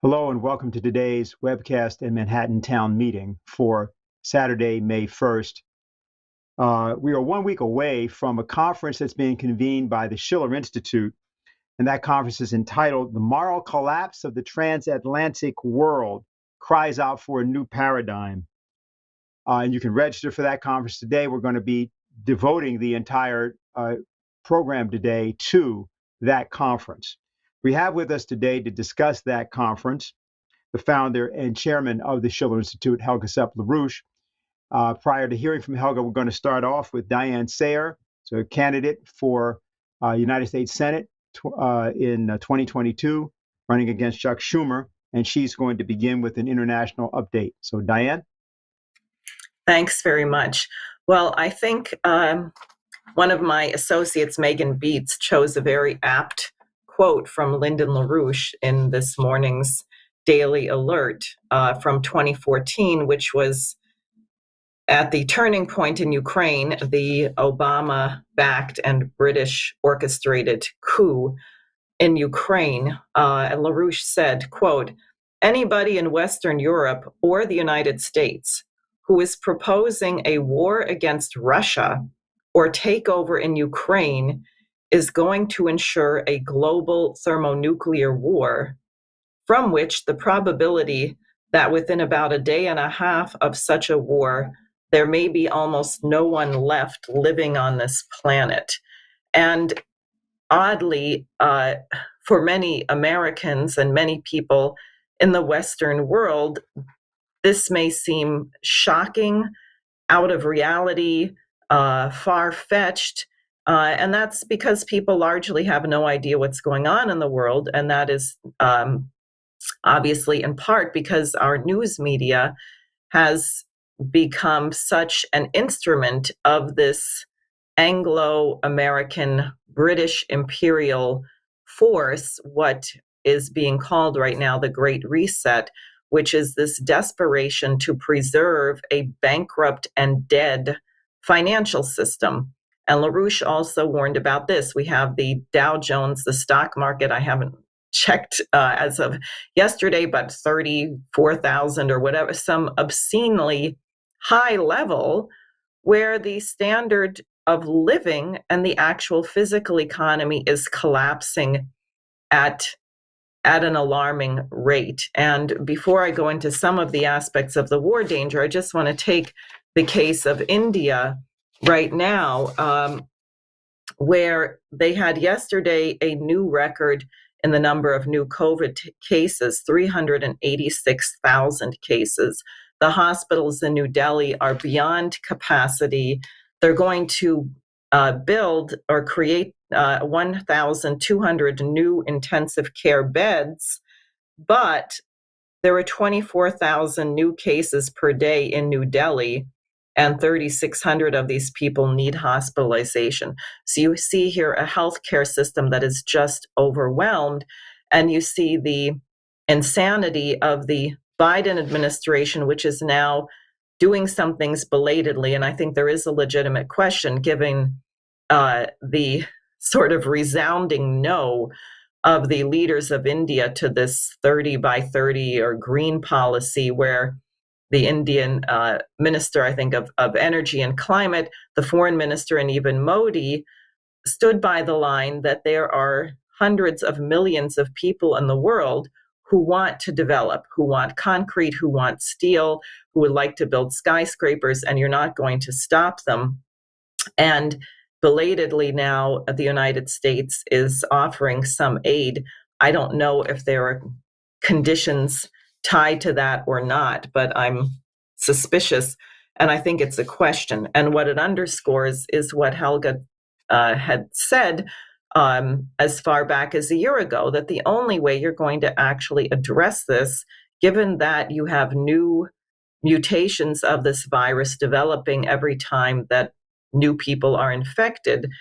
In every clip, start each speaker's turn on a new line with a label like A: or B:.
A: Hello and welcome to today's webcast and Manhattan Town meeting for Saturday, May 1st. We are 1 week away from a conference that's being convened by the Schiller Institute, and that conference is entitled The Moral Collapse of the Transatlantic World Cries Out for a New Paradigm. And you can register for that conference today. We're going to be devoting the entire program today to that conference. We have with us today to discuss that conference the founder and chairman of the Schiller Institute, Helga Zepp LaRouche. Prior to hearing from Helga, we're going to start off with Diane Sawyer, so a candidate for United States Senate in 2022, running against Chuck Schumer, and she's going to begin with an international update. So, Diane?
B: Thanks very much. Well, I think one of my associates, Megan Beats, chose a very apt quote from Lyndon LaRouche in this morning's Daily Alert from 2014, which was at the turning point in Ukraine, the Obama-backed and British orchestrated coup in Ukraine. And LaRouche said, quote, "Anybody in Western Europe or the United States who is proposing a war against Russia or takeover in Ukraine is going to ensure a global thermonuclear war from which the probability that within about a day and a half of such a war, there may be almost no one left living on this planet." And oddly, for many Americans and many people in the Western world, this may seem shocking, out of reality, far-fetched, and that's because people largely have no idea what's going on in the world, and that is obviously in part because our news media has become such an instrument of this Anglo-American British imperial force, what is being called right now the Great Reset, which is this desperation to preserve a bankrupt and dead financial system. And LaRouche also warned about this. We have the Dow Jones, the stock market, I haven't checked as of yesterday, but 34,000 or whatever, some obscenely high level where the standard of living and the actual physical economy is collapsing at an alarming rate. And before I go into some of the aspects of the war danger, I just want to take the case of India right now, where they had yesterday a new record in the number of new COVID cases, 386,000 cases. The hospitals in New Delhi are beyond capacity. They're going to build or create 1,200 new intensive care beds, but there are 24,000 new cases per day in New Delhi, and 3,600 of these people need hospitalization. So you see here a healthcare system that is just overwhelmed, and you see the insanity of the Biden administration, which is now doing some things belatedly, and I think there is a legitimate question given the sort of resounding no of the leaders of India to this 30 by 30 or green policy, where the Indian minister, I think, of energy and climate, the foreign minister, and even Modi stood by the line that there are hundreds of millions of people in the world who want to develop, who want concrete, who want steel, who would like to build skyscrapers, and you're not going to stop them. And belatedly now, the United States is offering some aid. I don't know if there are conditions tied to that or not, but I'm suspicious, and I think it's a question. And what it underscores is what Helga had said as far back as a year ago, that the only way you're going to actually address this, given that you have new mutations of this virus developing every time that new people are infected,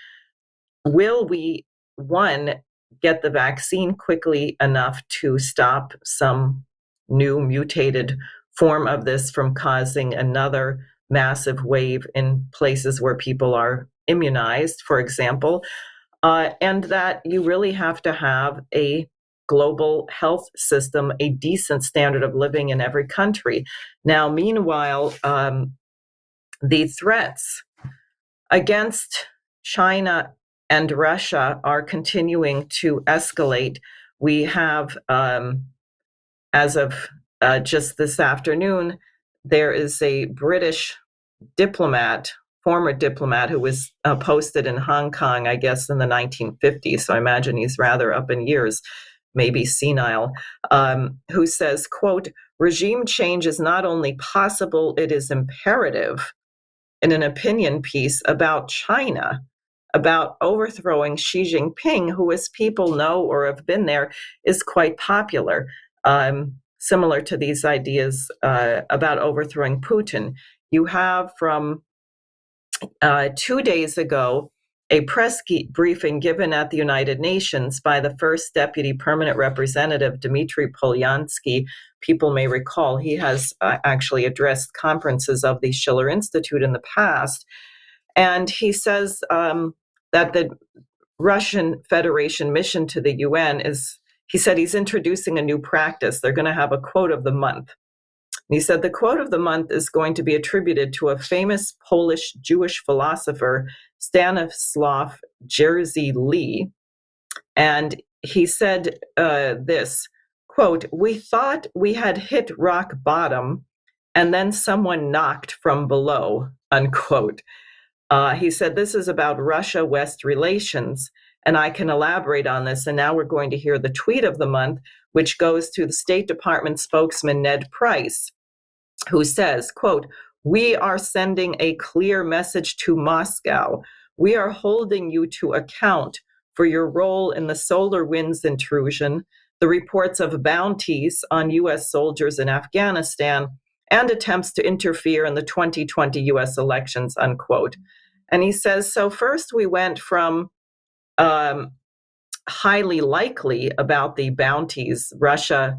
B: will we, one, get the vaccine quickly enough to stop some new mutated form of this from causing another massive wave in places where people are immunized, for example, and that you really have to have a global health system, a decent standard of living in every country. Now, meanwhile, the threats against China and Russia are continuing to escalate. We have, as of just this afternoon, there is a British diplomat, former diplomat, who was posted in Hong Kong, I guess, in the 1950s. So I imagine he's rather up in years, maybe senile, who says, quote, regime change is not only possible, it is imperative, in an opinion piece about China, about overthrowing Xi Jinping, who, as people know or have been there, is quite popular, similar to these ideas about overthrowing Putin. You have from 2 days ago a press briefing given at the United Nations by the first deputy permanent representative, Dmitry Polyansky. People may recall he has actually addressed conferences of the Schiller Institute in the past. And he says that the Russian Federation mission to the UN he said he's introducing a new practice. They're going to have a quote of the month. And he said the quote of the month is going to be attributed to a famous Polish Jewish philosopher, Stanislaw Jerzy Lee. And he said this, quote, we thought we had hit rock bottom and then someone knocked from below, unquote. He said this is about Russia-West relations, and I can elaborate on this. And now we're going to hear the tweet of the month, which goes to the State Department spokesman, Ned Price, who says, quote, we are sending a clear message to Moscow. We are holding you to account for your role in the SolarWinds intrusion, the reports of bounties on U.S. soldiers in Afghanistan, and attempts to interfere in the 2020 U.S. elections, unquote. And he says, so first we went from highly likely about the bounties, Russia,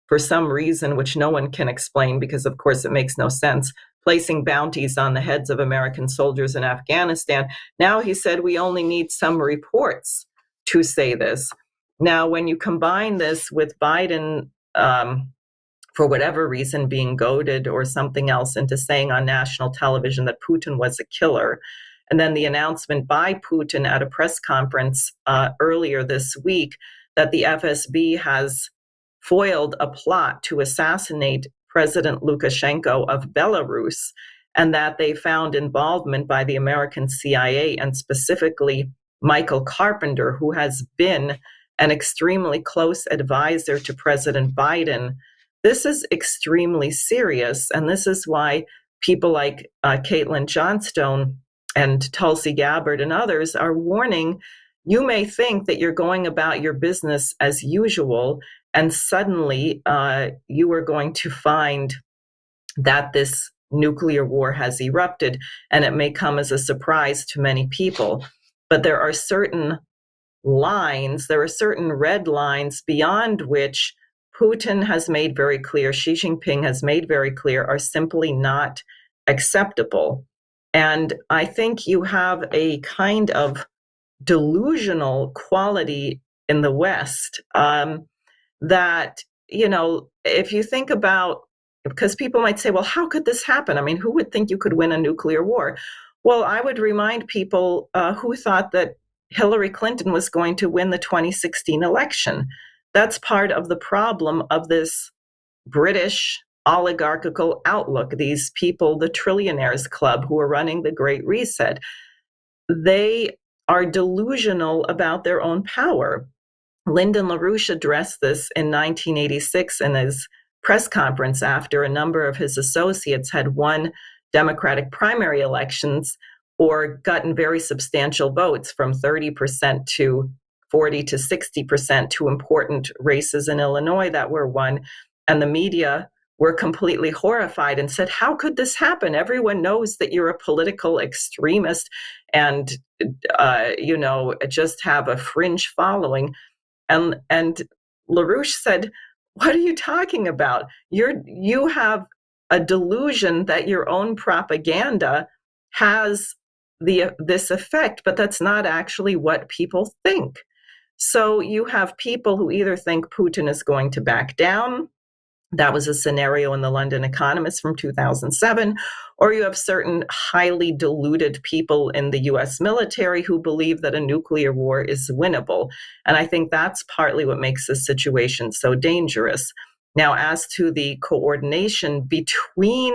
B: for some reason, which no one can explain because, of course, it makes no sense, placing bounties on the heads of American soldiers in Afghanistan. Now he said we only need some reports to say this. Now, when you combine this with Biden, for whatever reason, being goaded or something else into saying on national television that Putin was a killer, and then the announcement by Putin at a press conference earlier this week that the FSB has foiled a plot to assassinate President Lukashenko of Belarus, and that they found involvement by the American CIA and specifically Michael Carpenter, who has been an extremely close advisor to President Biden. This is extremely serious, and this is why people like Caitlin Johnstone and Tulsi Gabbard and others are warning, you may think that you're going about your business as usual, and suddenly you are going to find that this nuclear war has erupted, and it may come as a surprise to many people. But there are certain lines, there are certain red lines beyond which Putin has made very clear, Xi Jinping has made very clear, are simply not acceptable. And I think you have a kind of delusional quality in the West that, you know, if you think about, because people might say, well, how could this happen? I mean, who would think you could win a nuclear war? Well, I would remind people who thought that Hillary Clinton was going to win the 2016 election. That's part of the problem of this British oligarchical outlook. These people, the trillionaires club who are running the Great Reset, they are delusional about their own power. Lyndon LaRouche addressed this in 1986 in his press conference after a number of his associates had won Democratic primary elections or gotten very substantial votes from 30% to 40 to 60% to important races in Illinois that were won. And the media were completely horrified and said, how could this happen? Everyone knows that you're a political extremist and, just have a fringe following. And LaRouche said, what are you talking about? You have a delusion that your own propaganda has this effect, but that's not actually what people think. So you have people who either think Putin is going to back down. That was a scenario in the London Economist from 2007. Or you have certain highly deluded people in the US military who believe that a nuclear war is winnable. And I think that's partly what makes this situation so dangerous. Now, as to the coordination between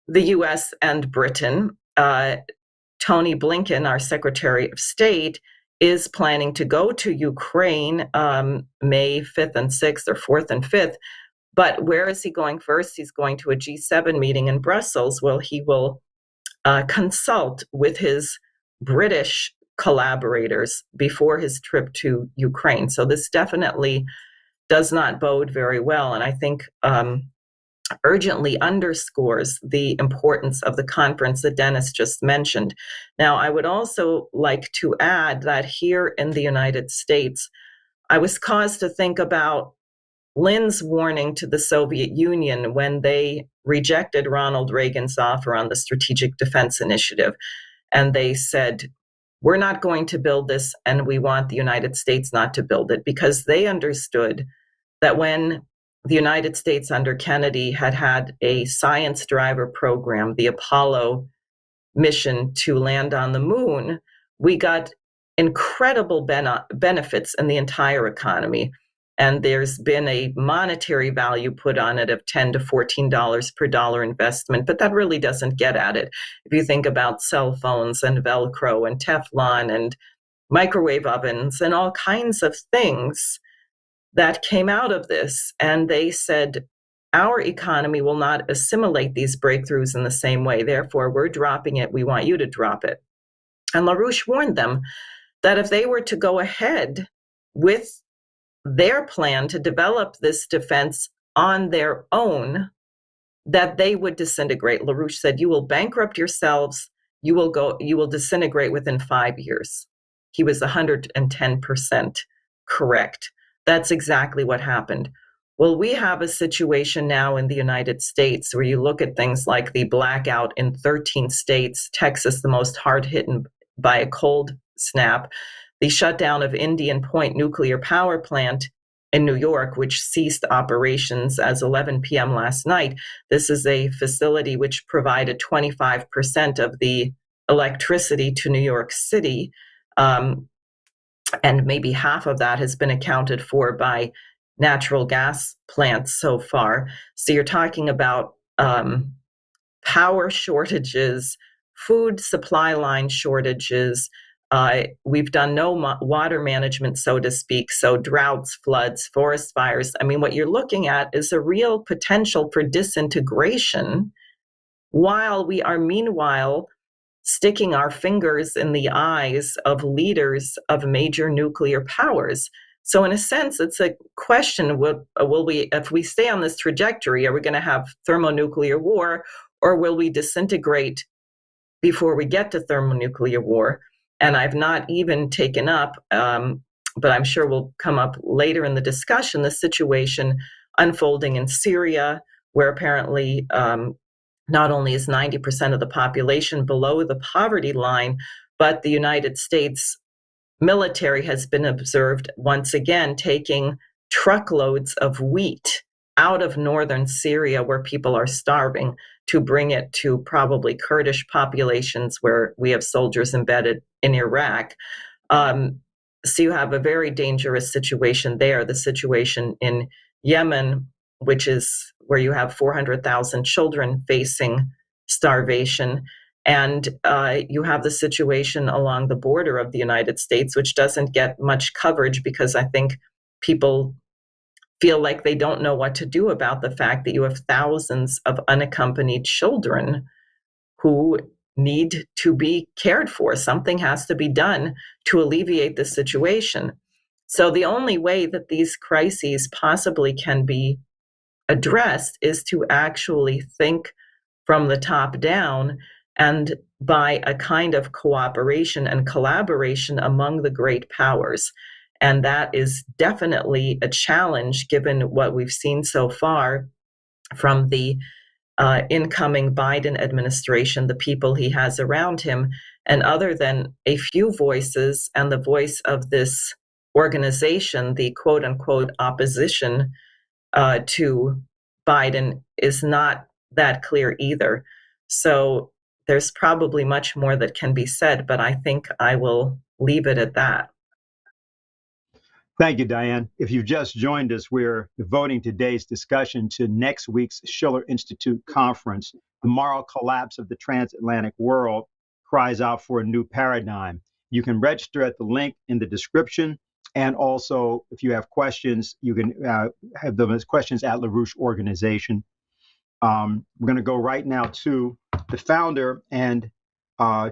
B: the US and Britain, Tony Blinken, our Secretary of State, is planning to go to Ukraine May 5th and 6th, or 4th and 5th. But where is he going first? He's going to a G7 meeting in Brussels. Well, he will consult with his British collaborators before his trip to Ukraine. So this definitely does not bode very well. And I think urgently underscores the importance of the conference that Dennis just mentioned. Now, I would also like to add that here in the United States, I was caused to think about Lynn's warning to the Soviet Union when they rejected Ronald Reagan's offer on the Strategic Defense Initiative. And they said, we're not going to build this, and we want the United States not to build it, because they understood that when the United States under Kennedy had a science driver program, the Apollo mission to land on the moon, we got incredible benefits in the entire economy. And there's been a monetary value put on it of $10 to $14 per dollar investment, but that really doesn't get at it. If you think about cell phones and Velcro and Teflon and microwave ovens and all kinds of things that came out of this, and they said, our economy will not assimilate these breakthroughs in the same way. Therefore, we're dropping it. We want you to drop it. And LaRouche warned them that if they were to go ahead with their plan to develop this defense on their own, that they would disintegrate. LaRouche said, you will bankrupt yourselves. You will disintegrate within 5 years. He was 110% correct. That's exactly what happened. Well, we have a situation now in the United States where you look at things like the blackout in 13 states, Texas, the most hard hit by a cold snap, the shutdown of Indian Point nuclear power plant in New York, which ceased operations as 11 p.m. last night. This is a facility which provided 25% of the electricity to New York City. And maybe half of that has been accounted for by natural gas plants so far. So you're talking about power shortages, food supply line shortages. We've done no water management, so to speak. So droughts, floods, forest fires. I mean, what you're looking at is a real potential for disintegration, while we are meanwhile sticking our fingers in the eyes of leaders of major nuclear powers. So in a sense, it's a question, will we, if we stay on this trajectory, are we going to have thermonuclear war, or will we disintegrate before we get to thermonuclear war? And I've not even taken up, but I'm sure will come up later in the discussion, the situation unfolding in Syria, where apparently not only is 90% of the population below the poverty line, but the United States military has been observed once again taking truckloads of wheat out of northern Syria, where people are starving, to bring it to probably Kurdish populations where we have soldiers embedded in Iraq. So you have a very dangerous situation there. The situation in Yemen, which is where you have 400,000 children facing starvation. And you have the situation along the border of the United States, which doesn't get much coverage because I think people feel like they don't know what to do about the fact that you have thousands of unaccompanied children who need to be cared for. Something has to be done to alleviate the situation. So the only way that these crises possibly can be addressed is to actually think from the top down and by a kind of cooperation and collaboration among the great powers. And that is definitely a challenge given what we've seen so far from the incoming Biden administration, the people he has around him. And other than a few voices and the voice of this organization, the quote unquote opposition to Biden is not that clear either. So there's probably much more that can be said, but I think I will leave it at that.
A: Thank you, Diane. If you've just joined us, we're devoting today's discussion to next week's Schiller Institute conference. The moral collapse of the transatlantic world cries out for a new paradigm. You can register at the link in the description. And also, if you have questions, you can have them as questions at LaRouche Organization. We're going to go right now to the founder and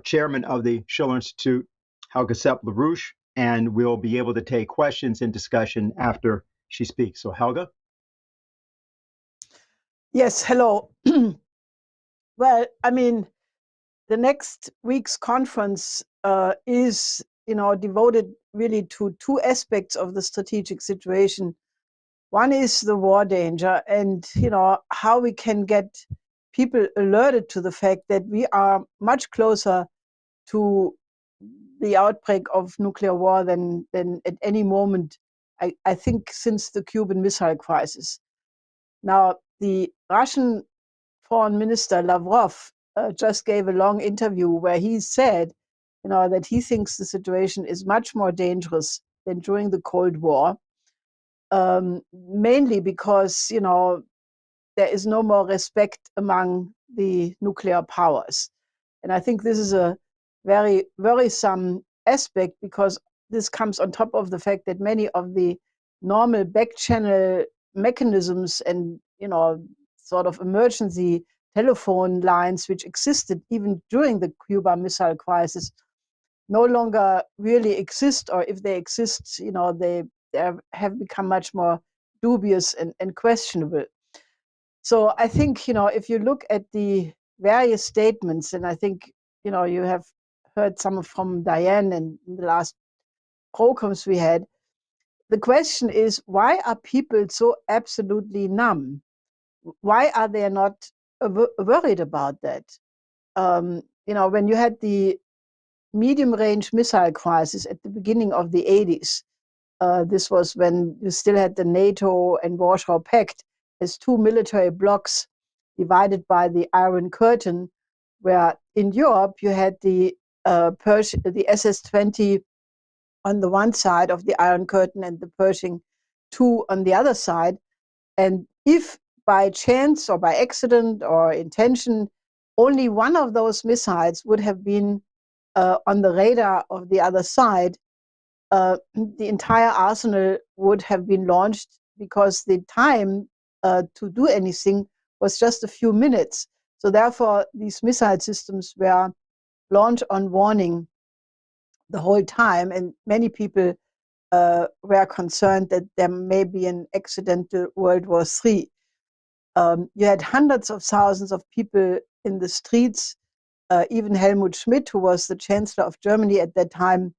A: chairman of the Schiller Institute, Helga Zepp LaRouche, and we'll be able to take questions and discussion after she speaks. So, Helga?
C: Yes, hello. Well, I mean, the next week's conference is, devoted really to two aspects of the strategic situation. One is the war danger and, how we can get people alerted to the fact that we are much closer to the outbreak of nuclear war than at any moment, I think, since the Cuban Missile Crisis. Now, the Russian Foreign Minister Lavrov just gave a long interview where he said, that he thinks the situation is much more dangerous than during the Cold War, mainly because, there is no more respect among the nuclear powers. And I think this is a very worrisome aspect because this comes on top of the fact that many of the normal back channel mechanisms and, sort of emergency telephone lines which existed even during the Cuba Missile Crisis no longer really exist, or if they exist, they have become much more dubious and questionable. So I think, if you look at the various statements, and I think, you have heard some from Diane and in the last programs we had, the question is, why are people so absolutely numb? Why are they not worried about that? When you had the medium-range missile crisis at the beginning of the 80s, this was when you still had the NATO and Warsaw Pact as two military blocs divided by the Iron Curtain, where in Europe you had the SS-20 on the one side of the Iron Curtain and the Pershing II on the other side. And if by chance or by accident or intention, only one of those missiles would have been on the radar of the other side, the entire arsenal would have been launched because the time to do anything was just a few minutes. So therefore, these missile systems were launched on warning the whole time, and many people were concerned that there may be an accidental World War III. You had hundreds of thousands of people in the streets. Even Helmut Schmidt, who was the Chancellor of Germany at that time,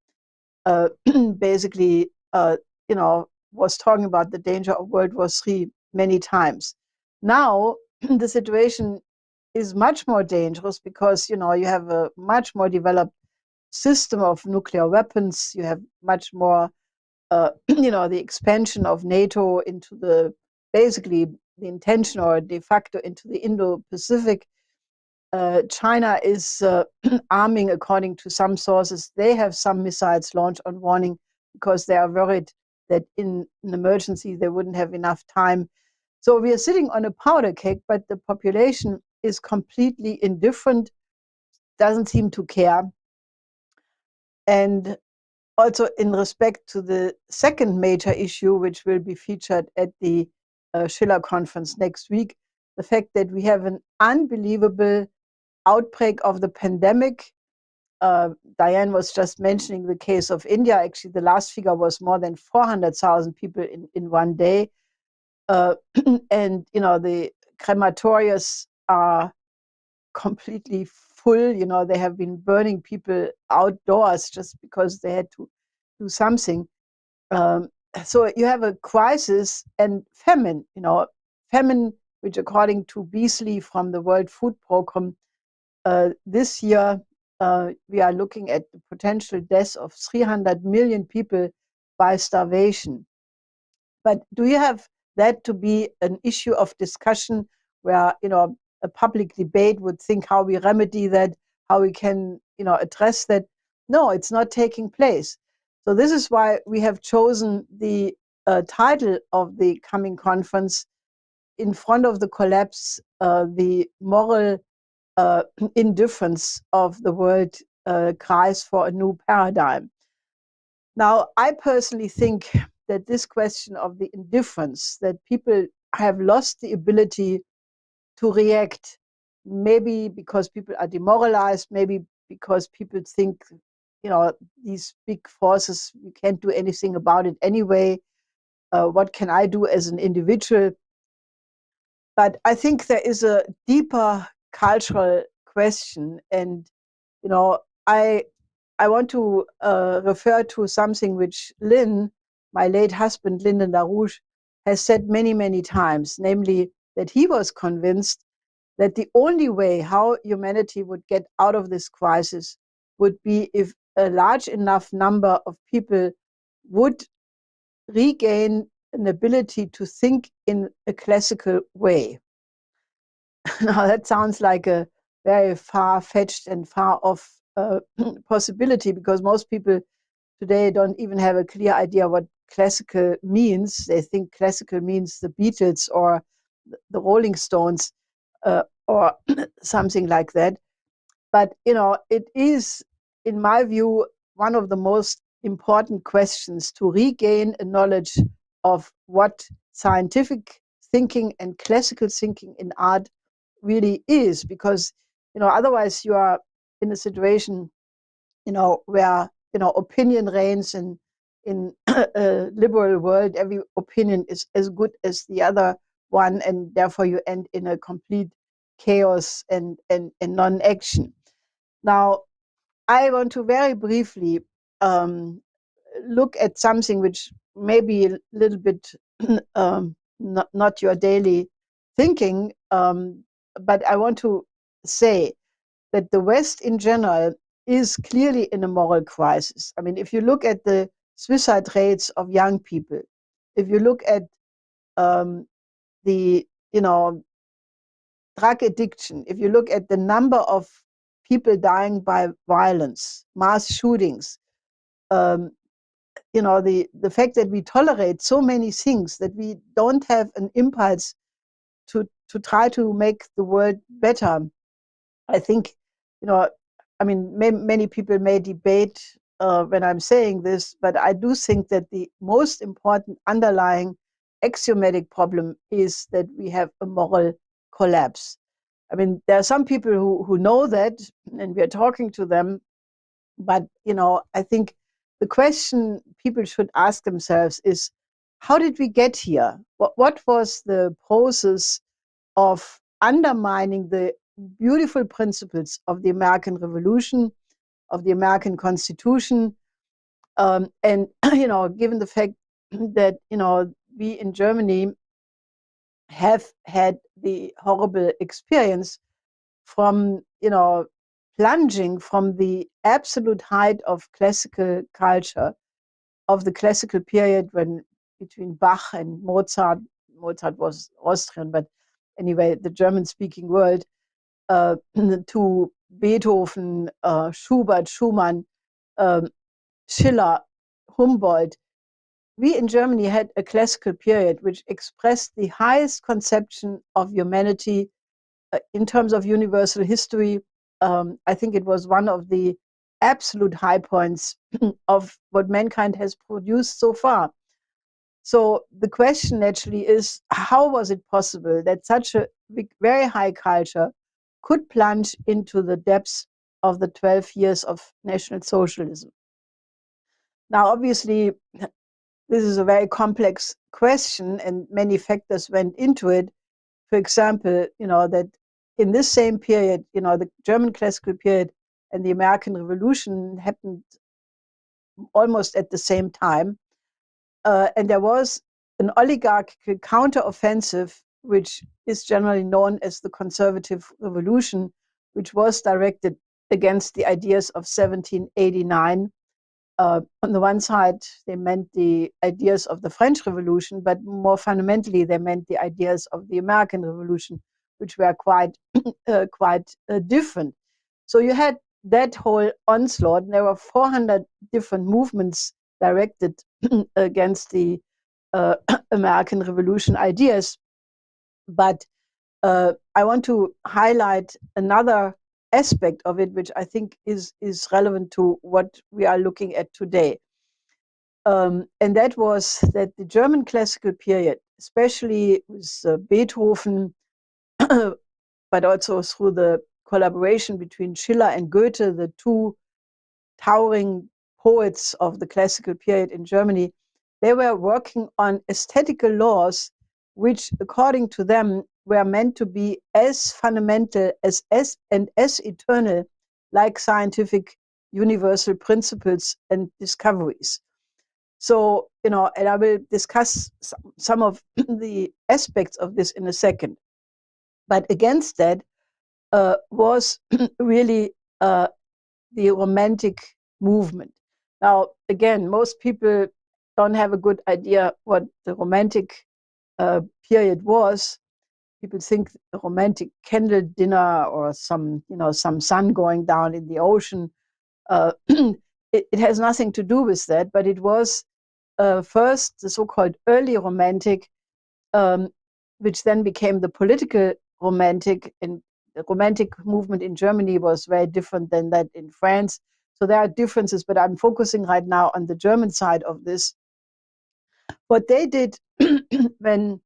C: basically, was talking about the danger of World War III many times. Now, the situation is much more dangerous because, you have a much more developed system of nuclear weapons. You have much more, the expansion of NATO into basically the intention or de facto into the Indo-Pacific. China is arming, according to some sources. They have some missiles launched on warning because they are worried that in an emergency they wouldn't have enough time. So we are sitting on a powder keg, but the population is completely indifferent, doesn't seem to care. And also in respect to the second major issue, which will be featured at the Schiller conference next week, the fact that we have an unbelievable outbreak of the pandemic. Diane was just mentioning the case of India. Actually, the last figure was more than 400,000 people in one day. And, the crematorias are completely full. They have been burning people outdoors just because they had to do something. So you have a crisis and famine, famine, which according to Beasley from the World Food Program, this year we are looking at the potential death of 300 million people by starvation. But do you have that to be an issue of discussion where, a public debate would think how we remedy that, how we can, address that? No, it's not taking place. So this is why we have chosen the title of the coming conference, in front of the collapse, the moral indifference of the world cries for a new paradigm. Now, I personally think that this question of the indifference, that people have lost the ability to react, maybe because people are demoralized, maybe because people think, these big forces, you can't do anything about it anyway. What can I do as an individual? But I think there is a deeper cultural question, and I want to refer to something which Lynn, my late husband, Lyndon LaRouche, has said many, many times, namely that he was convinced that the only way how humanity would get out of this crisis would be if a large enough number of people would regain an ability to think in a classical way. Now, that sounds like a very far-fetched and far-off possibility, because most people today don't even have a clear idea what classical means. They think classical means the Beatles or the Rolling Stones or something like that. But, it is, in my view, one of the most important questions to regain a knowledge of what scientific thinking and classical thinking in art really is, because otherwise you are in a situation where opinion reigns, and in a liberal world every opinion is as good as the other one, and therefore you end in a complete chaos and non-action. Now, I want to very briefly look at something which may be a little bit not your daily thinking, but I want to say that the West in general is clearly in a moral crisis. I mean, if you look at the suicide rates of young people, if you look at the drug addiction, if you look at the number of people dying by violence, mass shootings, the fact that we tolerate so many things, that we don't have an impulse to try to make the world better. I think, many people may debate when I'm saying this, but I do think that the most important underlying axiomatic problem is that we have a moral collapse. I mean, there are some people who know that, and we are talking to them, but, I think the question people should ask themselves is, how did we get here? What was the process of undermining the beautiful principles of the American Revolution, of the American Constitution, and given the fact that we in Germany have had the horrible experience from plunging from the absolute height of classical culture, of the classical period when between Bach and Mozart was Austrian, but anyway, the German-speaking world, to Beethoven, Schubert, Schumann, Schiller, Humboldt. We in Germany had a classical period which expressed the highest conception of humanity in terms of universal history. I think it was one of the absolute high points of what mankind has produced so far. So the question actually is, how was it possible that such a very high culture could plunge into the depths of the 12 years of National Socialism? Now, obviously, this is a very complex question, and many factors went into it. For example, that in this same period, the German classical period and the American Revolution happened almost at the same time. And there was an oligarchical counteroffensive, which is generally known as the Conservative Revolution, which was directed against the ideas of 1789. On the one side, they meant the ideas of the French Revolution, but more fundamentally, they meant the ideas of the American Revolution, which were quite different. So you had that whole onslaught, and there were 400 different movements directed against the American Revolution ideas. But I want to highlight another aspect of it, which I think is relevant to what we are looking at today. And that was that the German classical period, especially with Beethoven, but also through the collaboration between Schiller and Goethe, the two towering poets of the classical period in Germany, they were working on aesthetical laws, which, according to them, were meant to be as fundamental as eternal, like scientific universal principles and discoveries. So, and I will discuss some of the aspects of this in a second. But against that was really the Romantic movement. Now, again, most people don't have a good idea what the Romantic period was. People think a romantic candle dinner or some sun going down in the ocean. It has nothing to do with that, but it was first the so-called early Romantic, which then became the political Romantic, and the Romantic movement in Germany was very different than that in France. So there are differences, but I'm focusing right now on the German side of this. What they did when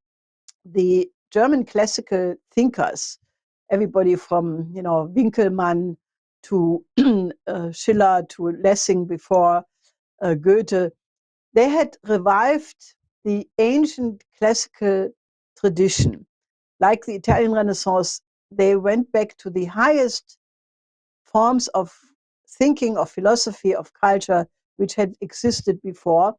C: the German classical thinkers, everybody from Winkelmann to Schiller to Lessing before Goethe, they had revived the ancient classical tradition. Like the Italian Renaissance, they went back to the highest forms of thinking, of philosophy, of culture, which had existed before.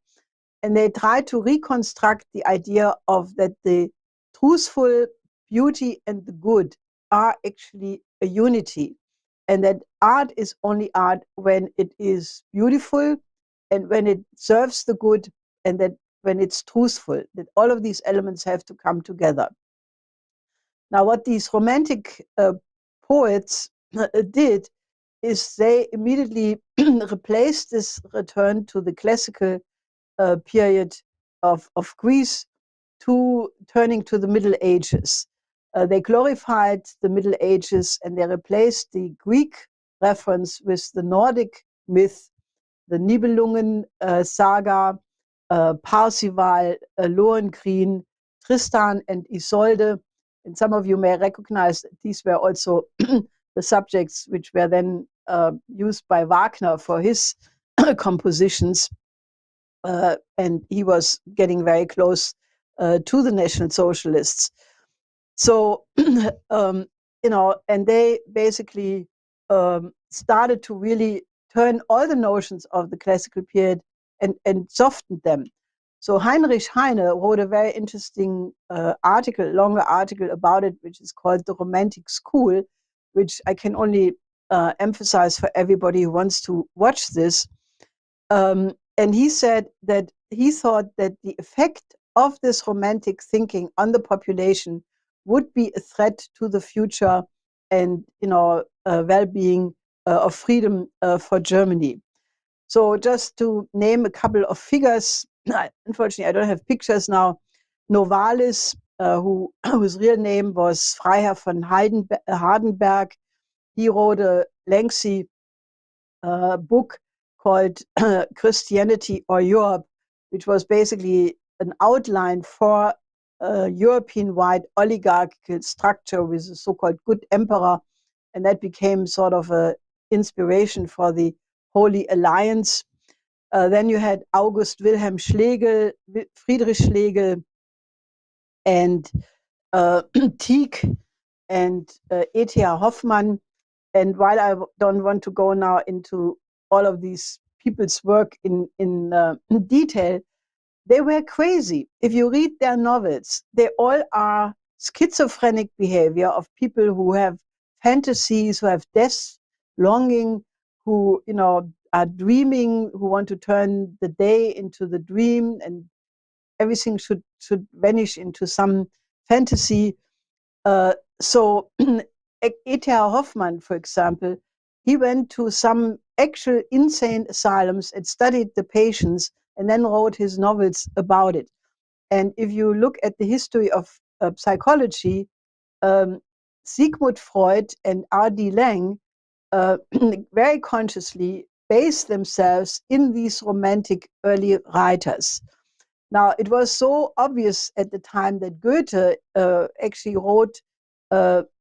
C: And they tried to reconstruct the idea of that the truthful, beauty, and the good are actually a unity. And that art is only art when it is beautiful and when it serves the good, and that when it's truthful, that all of these elements have to come together. Now, what these Romantic poets did is they immediately replaced this return to the classical period of Greece to turning to the Middle Ages. They glorified the Middle Ages and they replaced the Greek reference with the Nordic myth, the Nibelungen saga, Parzival, Lohengrin, Tristan and Isolde. And some of you may recognize that these were also the subjects which were then used by Wagner for his compositions. And he was getting very close to the National Socialists. So, and they basically started to really turn all the notions of the classical period and softened them. So Heinrich Heine wrote a very interesting longer article about it, which is called The Romantic School, which I can only emphasize for everybody who wants to watch this. And he said that he thought that the effect of this romantic thinking on the population would be a threat to the future and well-being of freedom for Germany. So just to name a couple of figures, unfortunately I don't have pictures now. Novalis, whose real name was Freiherr von Hardenberg, he wrote a lengthy book called Christianity or Europe, which was basically an outline for a European-wide oligarchical structure with a so-called good emperor, and that became sort of an inspiration for the Holy Alliance. Then you had August Wilhelm Schlegel, Friedrich Schlegel, and Tieck, and E.T.A. Hoffmann. And while I don't want to go now into all of these people's work in detail, they were crazy. If you read their novels, they all are schizophrenic behavior of people who have fantasies, who have death longing, who, are dreaming, who want to turn the day into the dream, and everything should vanish into some fantasy. So E.T.A. Hoffmann, for example, he went to some actual insane asylums and studied the patients and then wrote his novels about it. And if you look at the history of psychology, Sigmund Freud and R.D. Laing very consciously based themselves in these romantic early writers. Now, it was so obvious at the time that Goethe actually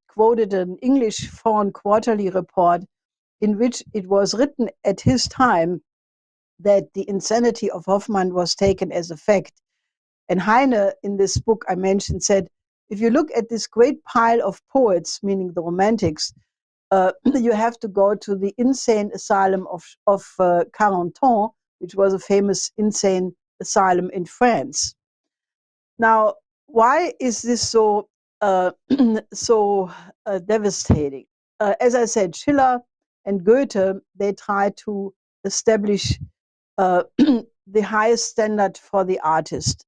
C: quoted an English Foreign Quarterly report in which it was written at his time that the insanity of Hoffmann was taken as a fact. And Heine, in this book I mentioned, said, if you look at this great pile of poets, meaning the Romantics, you have to go to the insane asylum of Carentan, which was a famous insane asylum in France. Now, why is this so devastating? As I said, Schiller and Goethe, they try to establish the highest standard for the artist.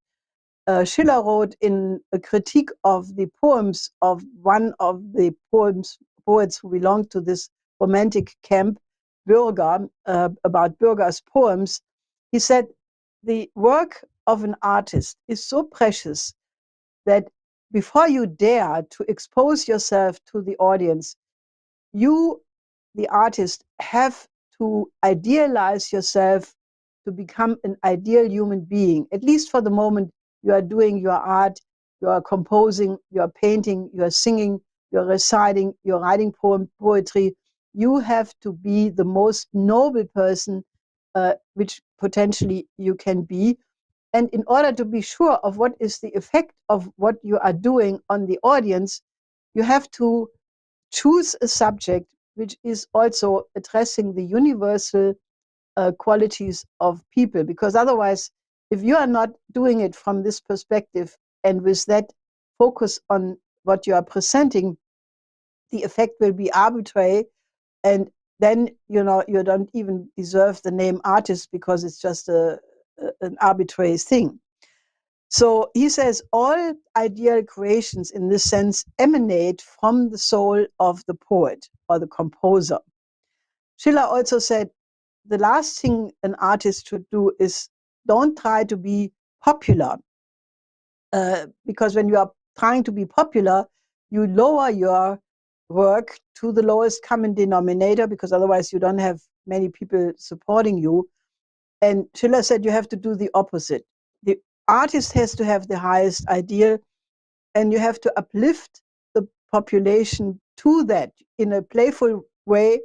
C: Schiller wrote in a critique of the poems of one of the poets who belonged to this romantic camp, Bürger, about Bürger's poems. He said, the work of an artist is so precious that before you dare to expose yourself to the audience, you, the artist, have to idealize yourself to become an ideal human being, at least for the moment you are doing your art, you are composing, you are painting, you are singing, you are reciting, you are writing poetry. You have to be the most noble person which potentially you can be. And in order to be sure of what is the effect of what you are doing on the audience, you have to choose a subject which is also addressing the universal qualities of people. Because otherwise, if you are not doing it from this perspective and with that focus on what you are presenting, the effect will be arbitrary. And then, you don't even deserve the name artist because it's just an arbitrary thing. So he says all ideal creations in this sense emanate from the soul of the poet or the composer. Schiller also said the last thing an artist should do is don't try to be popular, because when you are trying to be popular, you lower your work to the lowest common denominator, because otherwise you don't have many people supporting you. And Schiller said you have to do the opposite. The artist has to have the highest ideal, and you have to uplift the population to that in a playful way.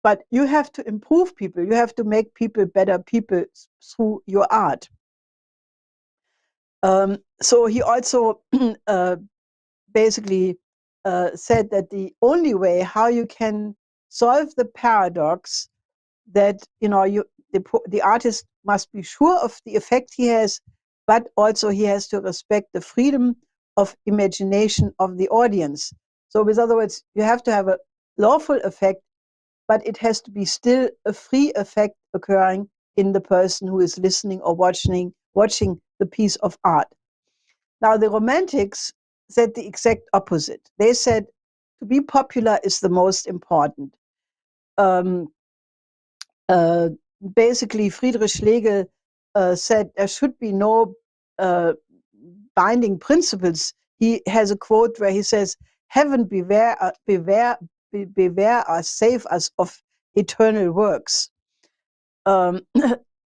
C: But you have to improve people. You have to make people better people through your art. So he also basically said that the only way how you can solve the paradox that the artist must be sure of the effect he has, but also he has to respect the freedom of imagination of the audience. So, with other words, you have to have a lawful effect, but it has to be still a free effect occurring in the person who is listening or watching the piece of art. Now, the Romantics said the exact opposite. They said to be popular is the most important. Basically, Friedrich Schlegel said there should be no binding principles. He has a quote where he says, "Heaven beware us, save us of eternal works."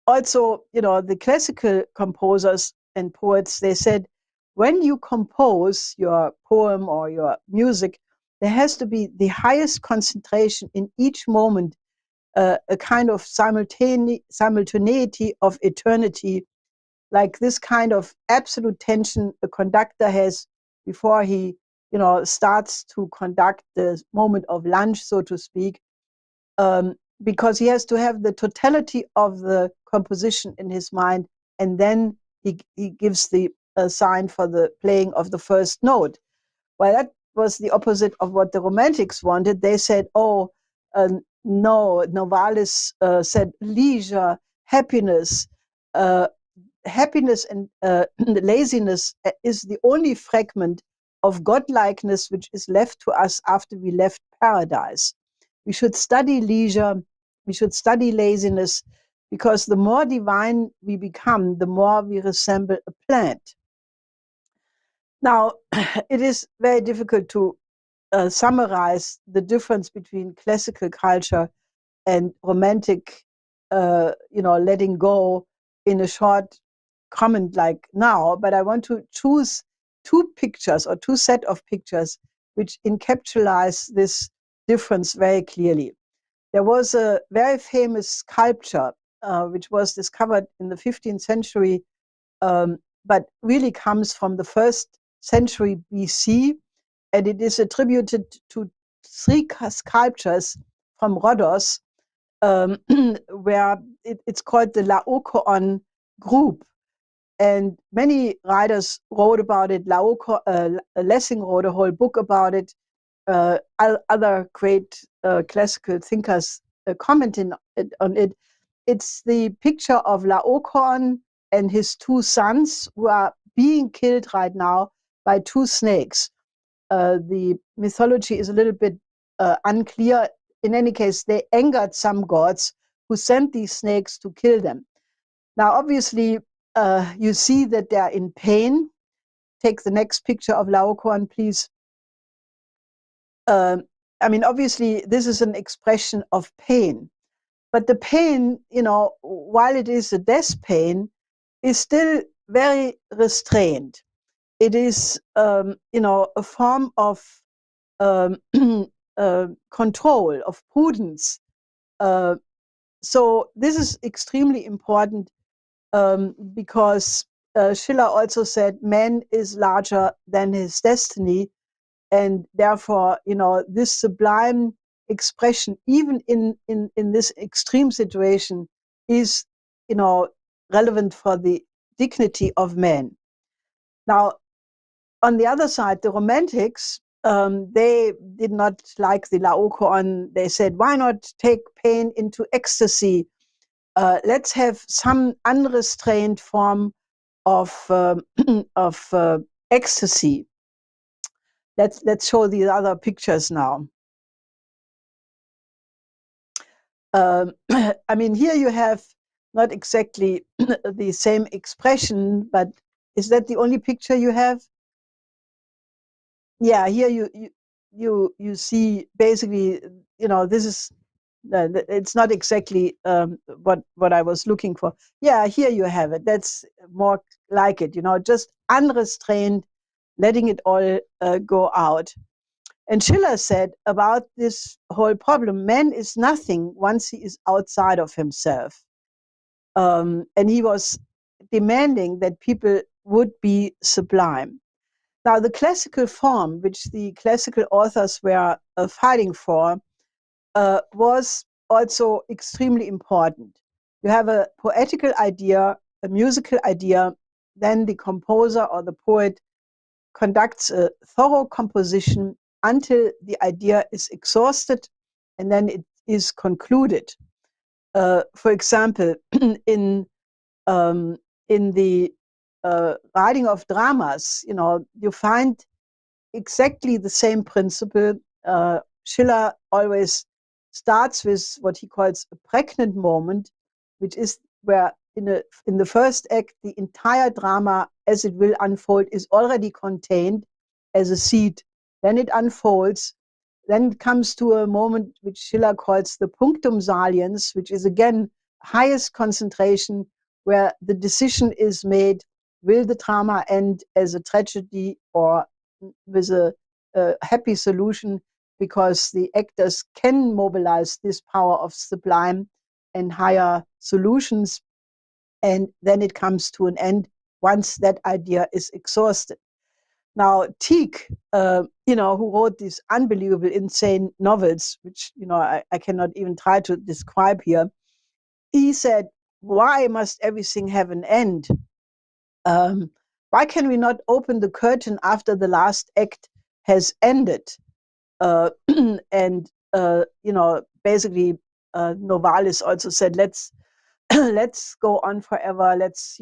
C: Also, the classical composers and poets, they said, when you compose your poem or your music, there has to be the highest concentration in each moment, a kind of simultaneity of eternity, like this kind of absolute tension a conductor has before he, starts to conduct the moment of lunch, so to speak, because he has to have the totality of the composition in his mind, and then he gives the sign for the playing of the first note. Well, that was the opposite of what the Romantics wanted. They said, No, Novalis said leisure, happiness, happiness and laziness is the only fragment of godlikeness which is left to us after we left paradise. We should study leisure, we should study laziness, because the more divine we become, the more we resemble a plant. Now, it is very difficult to summarize the difference between classical culture and romantic, letting go in a short comment like now, but I want to choose two pictures or two set of pictures which encapsulate this difference very clearly. There was a very famous sculpture which was discovered in the 15th century, but really comes from the 1st century BC, and it is attributed to 3 sculptures from Rhodos, where it's called the Laocoon group. And many writers wrote about it. Lessing wrote a whole book about it. Other great classical thinkers commenting on it. It's the picture of Laocoon and his 2 sons who are being killed right now by 2 snakes. The mythology is a little bit unclear. In any case, they angered some gods who sent these snakes to kill them. Now, obviously, you see that they are in pain. Take the next picture of Laocoon, please. Obviously, this is an expression of pain. But the pain, while it is a death pain, is still very restrained. It is, a form of control, of prudence. So this is extremely important because Schiller also said man is larger than his destiny, and therefore, this sublime expression, even in this extreme situation, is, relevant for the dignity of man. Now, on the other side, the Romantics, they did not like the Laocoon. They said, why not take pain into ecstasy? Let's have some unrestrained form of ecstasy. Let's show the other pictures now. Here you have not exactly the same expression, but is that the only picture you have? Yeah, here you see basically, this is it's not exactly what I was looking for. Yeah, here you have it. That's more like it, just unrestrained, letting it all go out. And Schiller said about this whole problem, man is nothing once he is outside of himself. And he was demanding that people would be sublime. Now, the classical form, which the classical authors were fighting for, was also extremely important. You have a poetical idea, a musical idea, then the composer or the poet conducts a thorough composition until the idea is exhausted, and then it is concluded. For example, in the writing of dramas, you find exactly the same principle. Schiller always starts with what he calls a pregnant moment, which is where in the first act, the entire drama as it will unfold is already contained as a seed. Then it unfolds. Then it comes to a moment which Schiller calls the punctum saliens, which is again highest concentration, where the decision is made, will the drama end as a tragedy or with a happy solution, because the actors can mobilize this power of sublime and higher solutions. And then it comes to an end once that idea is exhausted. Now, Tieck, who wrote these unbelievable, insane novels, which, I cannot even try to describe here, he said, why must everything have an end? Why can we not open the curtain after the last act has ended? And basically Novalis also said, let's let's go on forever. Let's,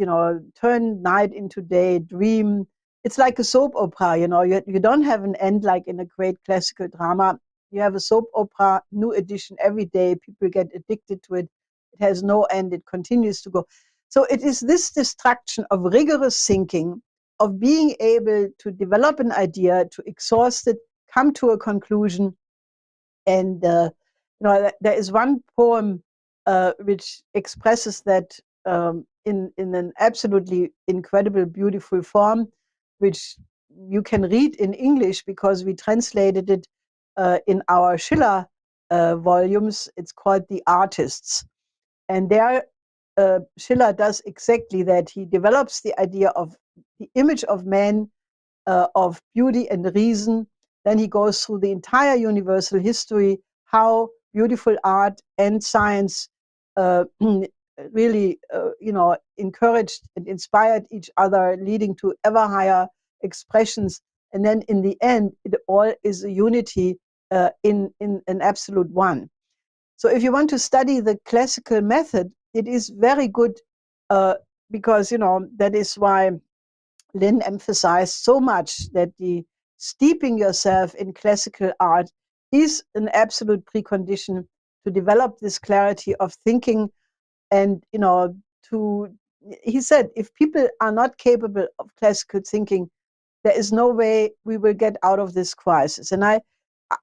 C: turn night into day, dream. It's like a soap opera, you don't have an end like in a great classical drama. You have a soap opera, new edition every day. People get addicted to it. It has no end. It continues to go. So it is this distraction of rigorous thinking, of being able to develop an idea, to exhaust it, come to a conclusion. And, there is one poem which expresses that in an absolutely incredible, beautiful form, which you can read in English because we translated it in our Schiller volumes. It's called The Artists. And there, Schiller does exactly that. He develops the idea of the image of man, of beauty and reason. Then he goes through the entire universal history, how beautiful art and science really, encouraged and inspired each other, leading to ever higher expressions. And then in the end, it all is a unity in an absolute one. So if you want to study the classical method, it is very good because, that is why Lynn emphasized so much that the steeping yourself in classical art is an absolute precondition to develop this clarity of thinking. And, he said, if people are not capable of classical thinking, there is no way we will get out of this crisis. And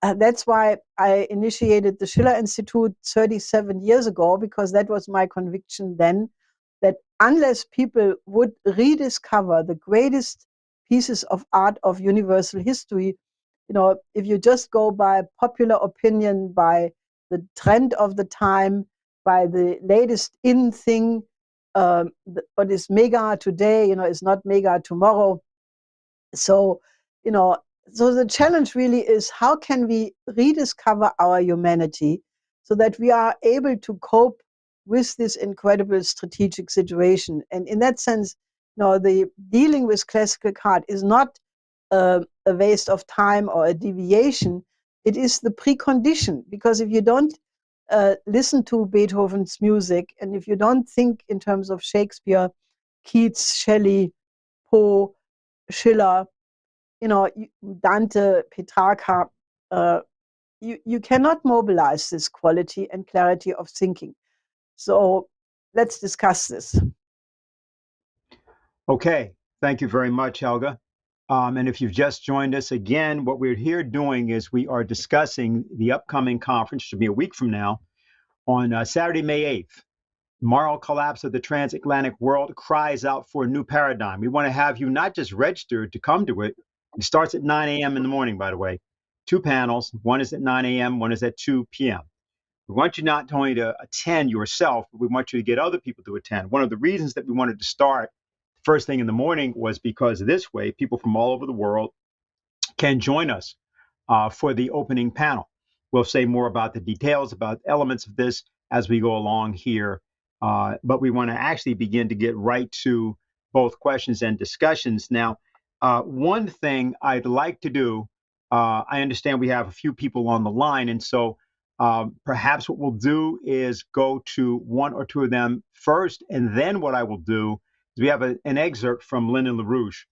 C: that's why I initiated the Schiller Institute 37 years ago, because that was my conviction then, that unless people would rediscover the greatest pieces of art of universal history, if you just go by popular opinion, by the trend of the time, by the latest in thing, what is mega today, is not mega tomorrow. So, so the challenge really is, how can we rediscover our humanity so that we are able to cope with this incredible strategic situation? And in that sense, the dealing with classical art is not a waste of time or a deviation. It is the precondition, because if you don't listen to Beethoven's music, and if you don't think in terms of Shakespeare, Keats, Shelley, Poe, Schiller, Dante, Petrarca, you cannot mobilize this quality and clarity of thinking. So let's discuss this.
A: Okay, thank you very much, Helga. And if you've just joined us again, what we're here doing is we are discussing the upcoming conference, which will be a week from now, on Saturday, May 8th. Moral collapse of the transatlantic world cries out for a new paradigm. We want to have you not just registered to come to it. It starts at 9 a.m. in the morning, by the way. 2 panels. One is at 9 a.m., one is at 2 p.m. We want you not only to attend yourself, but we want you to get other people to attend. One of the reasons that we wanted to start first thing in the morning was because this way, people from all over the world can join us for the opening panel. We'll say more about the details, about elements of this as we go along here. But we want to actually begin to get right to both questions and discussions. Now, one thing I'd like to do, I understand we have a few people on the line, and so perhaps what we'll do is go to one or two of them first, and then what I will do is we have an excerpt from Lyle LaRouche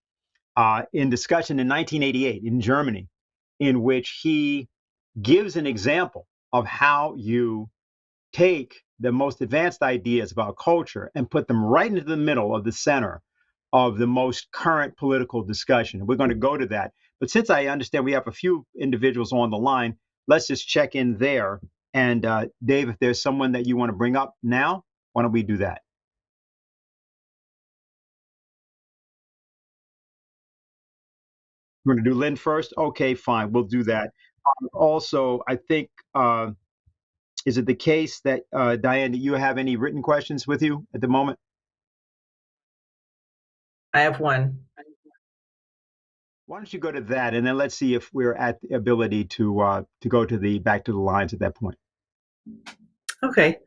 A: in discussion in 1988 in Germany, in which he gives an example of how you take the most advanced ideas about culture and put them right into the middle of the center of the most current political discussion. We're going to go to that. But since I understand we have a few individuals on the line, let's just check in there. And Dave, if there's someone that you want to bring up now, why don't we do that? We're going to do Lynn first? Okay, fine. We'll do that. Also, I think, is it the case that, Diane, do you have any written questions with you at the moment?
B: I have one.
A: Why don't you go to that, and then let's see if we're at the ability to go to back to the lines at that point.
B: Okay.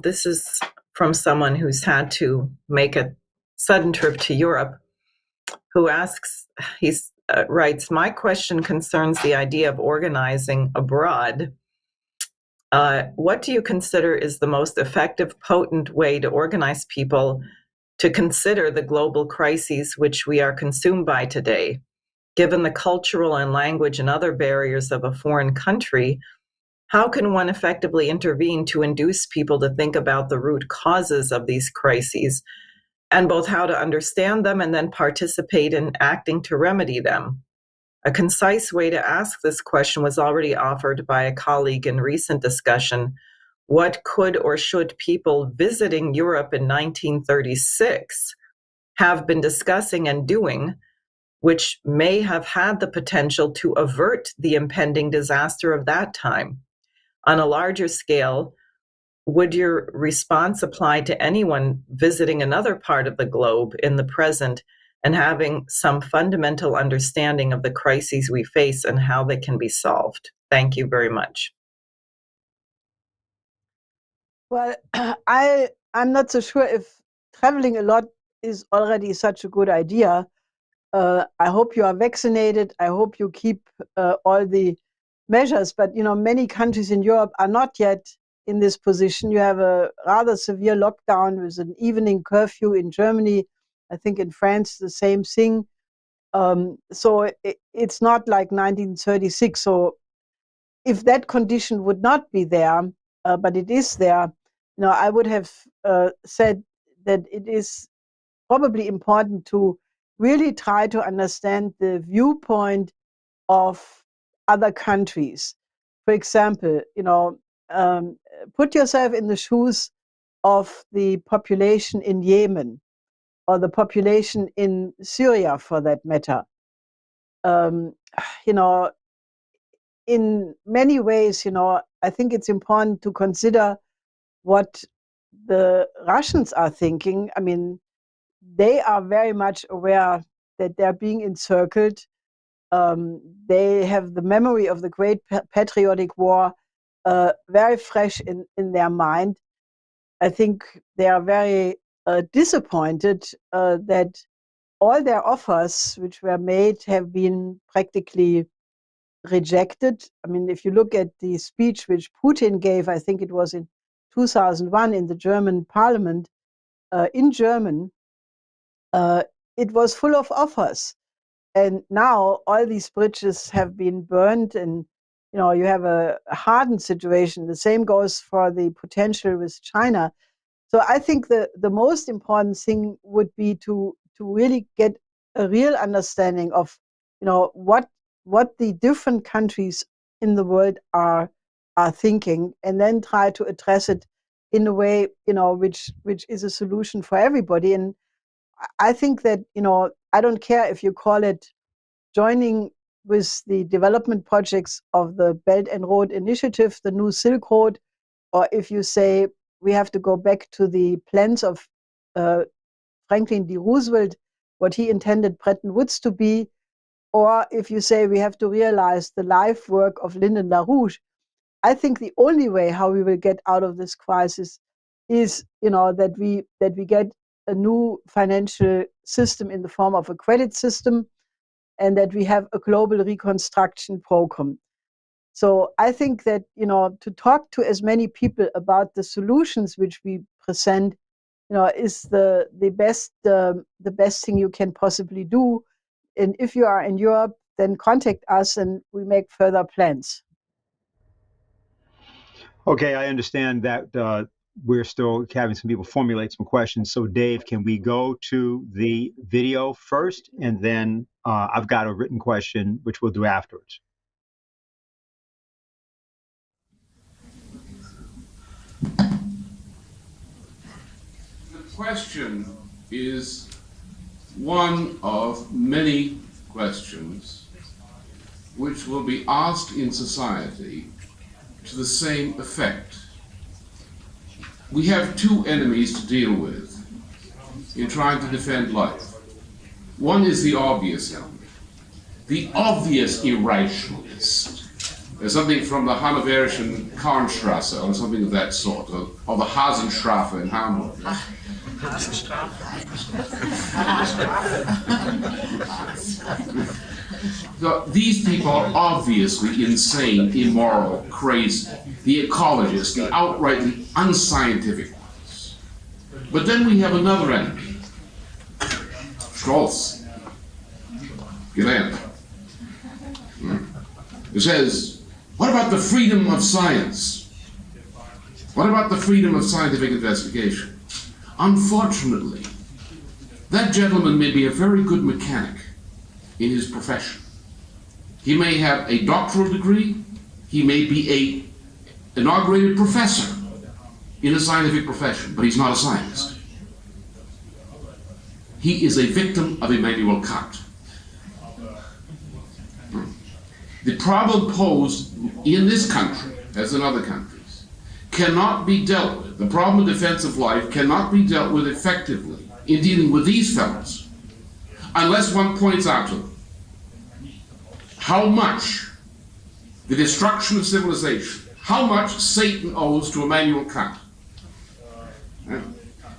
B: This is from someone who's had to make a sudden trip to Europe, who asks, he writes, my question concerns the idea of organizing abroad. What do you consider is the most effective, potent way to organize people to consider the global crises which we are consumed by today? Given the cultural and language and other barriers of a foreign country, how can one effectively intervene to induce people to think about the root causes of these crises, and both how to understand them and then participate in acting to remedy them? A concise way to ask this question was already offered by a colleague in recent discussion. What could or should people visiting Europe in 1936 have been discussing and doing, which may have had the potential to avert the impending disaster of that time? On a larger scale, would your response apply to anyone visiting another part of the globe in the present and having some fundamental understanding of the crises we face and how they can be solved? Thank you very much.
C: Well, I'm not so sure if traveling a lot is already such a good idea. I hope you are vaccinated. I hope you keep all the measures. But many countries in Europe are not yet in this position. You have a rather severe lockdown with an evening curfew in Germany. I think in France the same thing. So it's not like 1936. So if that condition would not be there, but it is there, I would have said that it is probably important to really try to understand the viewpoint of other countries. For example, put yourself in the shoes of the population in Yemen or the population in Syria, for that matter. In many ways, I think it's important to consider what the Russians are thinking. I mean, they are very much aware that they're being encircled. They have the memory of the Great Patriotic War very fresh in their mind. I think they are very disappointed that all their offers which were made have been practically rejected. I mean, if you look at the speech which Putin gave, I think it was in 2001 in the German parliament, in German, it was full of offers. And now all these bridges have been burned, and you have a hardened situation. The same goes for the potential with China. So I think the most important thing would be to really get a real understanding of what the different countries in the world are thinking, and then try to address it in a way which is a solution for everybody. And I think that I don't care if you call it joining with the development projects of the Belt and Road Initiative, the new Silk Road, or if you say we have to go back to the plans of Franklin D. Roosevelt, what he intended Bretton Woods to be, or if you say we have to realize the life work of Lyndon LaRouche. I think the only way how we will get out of this crisis is that we get a new financial system in the form of a credit system, and that we have a global reconstruction program. So I think that to talk to as many people about the solutions which we present, is the best thing you can possibly do. And if you are in Europe, then contact us and we make further plans.
A: Okay, I understand that we're still having some people formulate some questions. So Dave, can we go to the video first? And then I've got a written question, which we'll do afterwards.
D: The question is one of many questions which will be asked in society to the same effect. We have two enemies to deal with in trying to defend life. One is the obvious enemy, the obvious irrationalist. There's something from the Hannoverischen Kornstrasse or something of that sort, or the Hasenstrafe in Hamburg. These people are obviously insane, immoral, crazy. The ecologists, the outrightly unscientific ones. But then we have another enemy. Strauss. Gelernt. Who says, what about the freedom of science? What about the freedom of scientific investigation? Unfortunately, that gentleman may be a very good mechanic in his profession. He may have a doctoral degree, he may be an inaugurated professor in a scientific profession, but he's not a scientist. He is a victim of Immanuel Kant. The problem posed in this country, as in other countries, cannot be dealt with. The problem of defense of life cannot be dealt with effectively in dealing with these fellows, unless one points out to them how much the destruction of civilization, how much Satan owes to Immanuel Kant.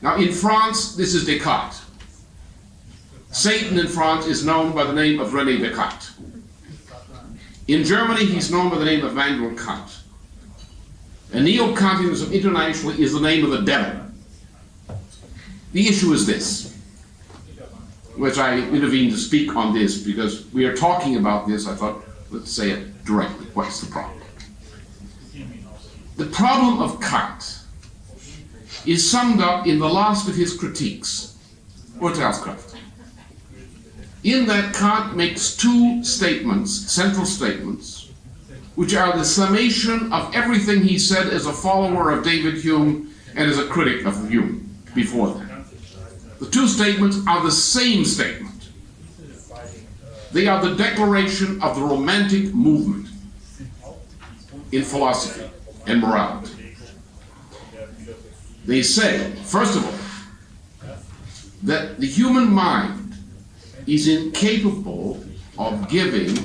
D: Now in France, this is Descartes. Satan in France is known by the name of René Descartes. In Germany, he's known by the name of Immanuel Kant. And Neo-Kantianism internationally is the name of the devil. The issue is this, which I intervened to speak on this because we are talking about this. I thought, let's say it directly. What's the problem? The problem of Kant is summed up in the last of his critiques, Urteilskraft. In that, Kant makes two statements, central statements, which are the summation of everything he said as a follower of David Hume and as a critic of Hume before that. The two statements are the same statement. They are the declaration of the Romantic movement in philosophy and morality. They say, first of all, that the human mind is incapable of giving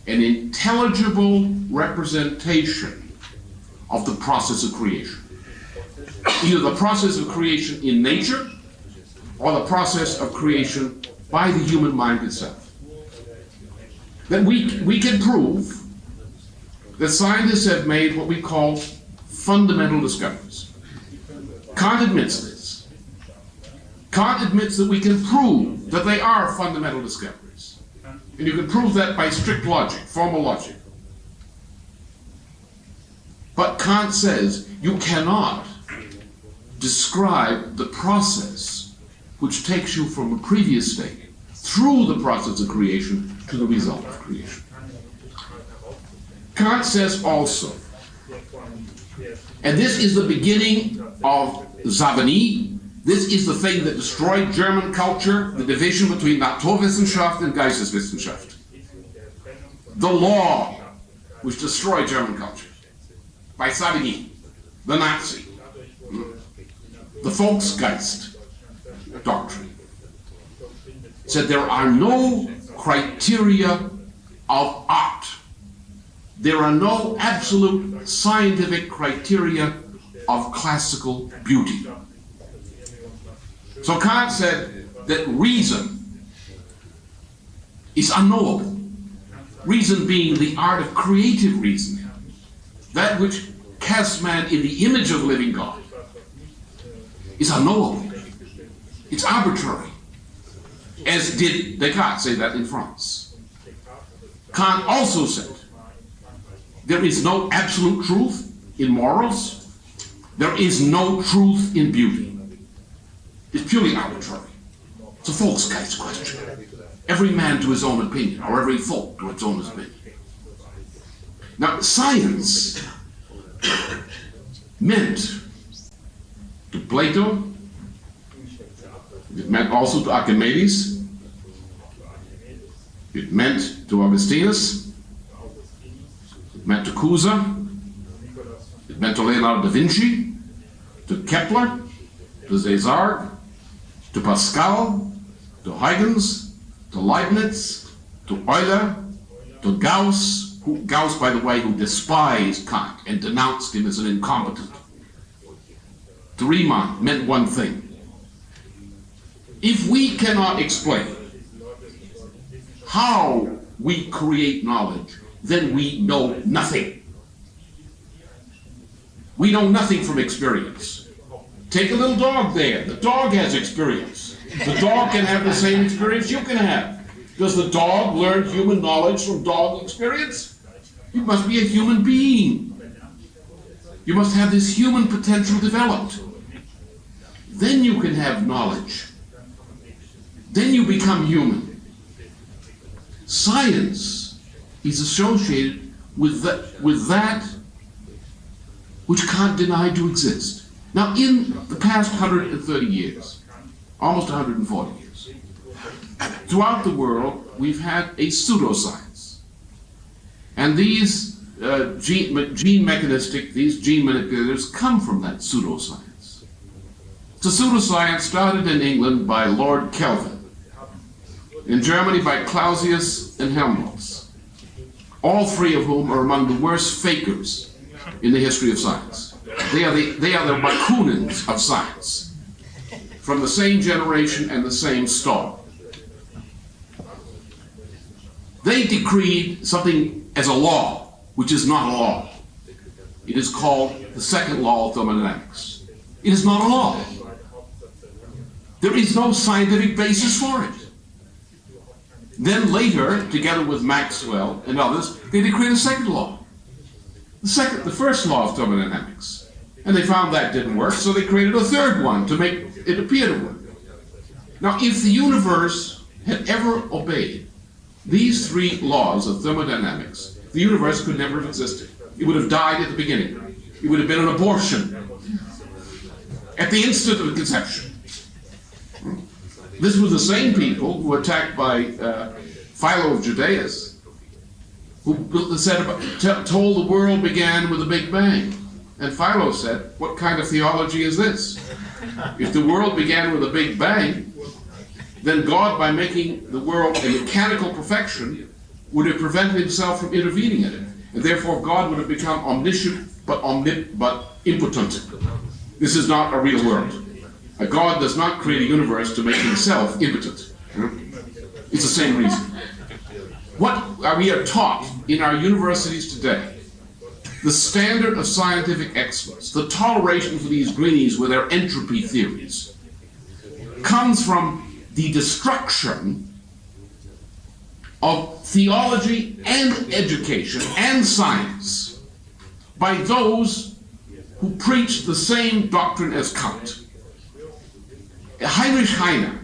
D: an intelligible representation of the process of creation. Either the process of creation in nature or the process of creation by the human mind itself. That we can prove that scientists have made what we call fundamental discoveries. Kant admits this. Kant admits that we can prove that they are fundamental discoveries. And you can prove that by strict logic, formal logic. But Kant says you cannot describe the process which takes you from a previous state through the process of creation to the result of creation. Kant says also, and this is the beginning of Savigny, this is the thing that destroyed German culture, the division between Naturwissenschaft and Geisteswissenschaft. The law which destroyed German culture by Savigny, the Nazi, the Volksgeist doctrine, said there are no criteria of art. There are no absolute scientific criteria of classical beauty. So Kant said that reason is unknowable. Reason being the art of creative reasoning, that which casts man in the image of living God, is unknowable. It's arbitrary. As did Descartes say that in France. Kant also said there is no absolute truth in morals. There is no truth in beauty. It's purely arbitrary. It's a Volksgeist question. Every man to his own opinion, or every folk to its own opinion. Now, science meant to Plato, it meant also to Archimedes, it meant to Augustinus, it meant to Cusa, it meant to Leonardo da Vinci, to Kepler, to César, to Pascal, to Huygens, to Leibniz, to Euler, to Gauss, Gauss, by the way, who despised Kant and denounced him as an incompetent. To Riemann meant one thing. If we cannot explain how we create knowledge, then we know nothing. We know nothing from experience. Take a little dog there. The dog has experience. The dog can have the same experience you can have. Does the dog learn human knowledge from dog experience? You must be a human being. You must have this human potential developed. Then you can have knowledge. Then you become human. Science is associated with that which can't deny to exist. Now, in the past 130 years, almost 140 years, throughout the world, we've had a pseudoscience. And these gene manipulators come from that pseudoscience. The pseudoscience started in England by Lord Kelvin, in Germany by Clausius and Helmholtz, all three of whom are among the worst fakers in the history of science. They are the Bakunins of science, from the same generation and the same star. They decreed something as a law, which is not a law. It is called the second law of thermodynamics. It is not a law. There is no scientific basis for it. Then later, together with Maxwell and others, they decreed a second law. The first law of thermodynamics. And they found that didn't work, so they created a third one to make it appear to work. Now, if the universe had ever obeyed these three laws of thermodynamics, the universe could never have existed. It would have died at the beginning. It would have been an abortion at the instant of conception. This was the same people who were attacked by Philo of Judaeus, who told the world began with a Big Bang. And Philo said, what kind of theology is this? If the world began with a Big Bang, then God, by making the world a mechanical perfection, would have prevented himself from intervening in it. And therefore God would have become omniscient but impotent. This is not a real world. A God does not create a universe to make himself impotent. It's the same reason. What we are taught in our universities today, the standard of scientific excellence, the toleration for these greenies with their entropy theories, comes from the destruction of theology and education and science by those who preach the same doctrine as Kant. Heinrich Heine,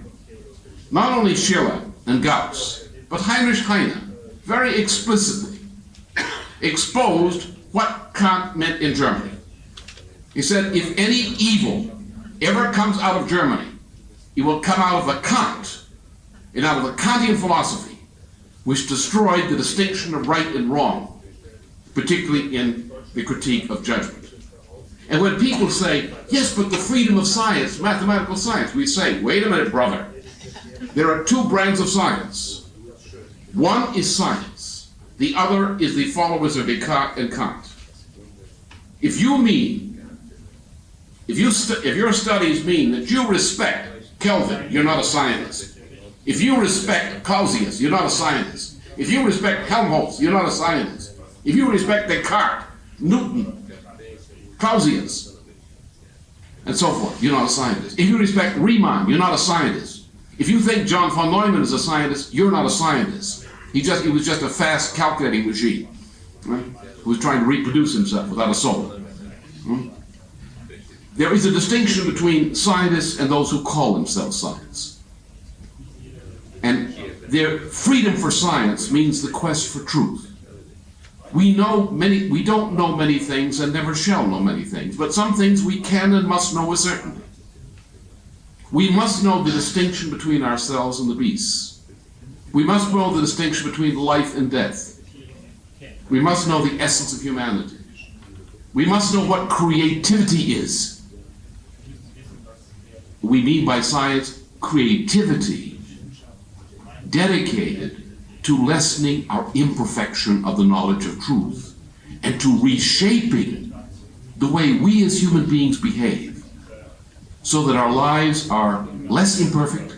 D: not only Schiller and Gauss, but Heinrich Heine very explicitly exposed what Kant meant in Germany. He said, if any evil ever comes out of Germany, it will come out of the Kant and out of the Kantian philosophy, which destroyed the distinction of right and wrong, particularly in the critique of judgment. And when people say, yes, but the freedom of science, mathematical science, we say, wait a minute, brother. There are two brands of science. One is science. The other is the followers of Descartes and Kant. If your studies mean that you respect Kelvin, you're not a scientist. If you respect Clausius, you're not a scientist. If you respect Helmholtz, you're not a scientist. If you respect Descartes, Newton, Clausius, and so forth, you're not a scientist. If you respect Riemann, you're not a scientist. If you think John von Neumann is a scientist, you're not a scientist. He was just a fast calculating machine, right? Who was trying to reproduce himself without a soul. There is a distinction between scientists and those who call themselves science. And their freedom for science means the quest for truth. We don't know many things and never shall know many things, but some things we can and must know with certainty. We must know the distinction between ourselves and the beasts. We must know the distinction between life and death. We must know the essence of humanity. We must know what creativity is. We mean by science creativity dedicated to lessening our imperfection of the knowledge of truth and to reshaping the way we as human beings behave so that our lives are less imperfect,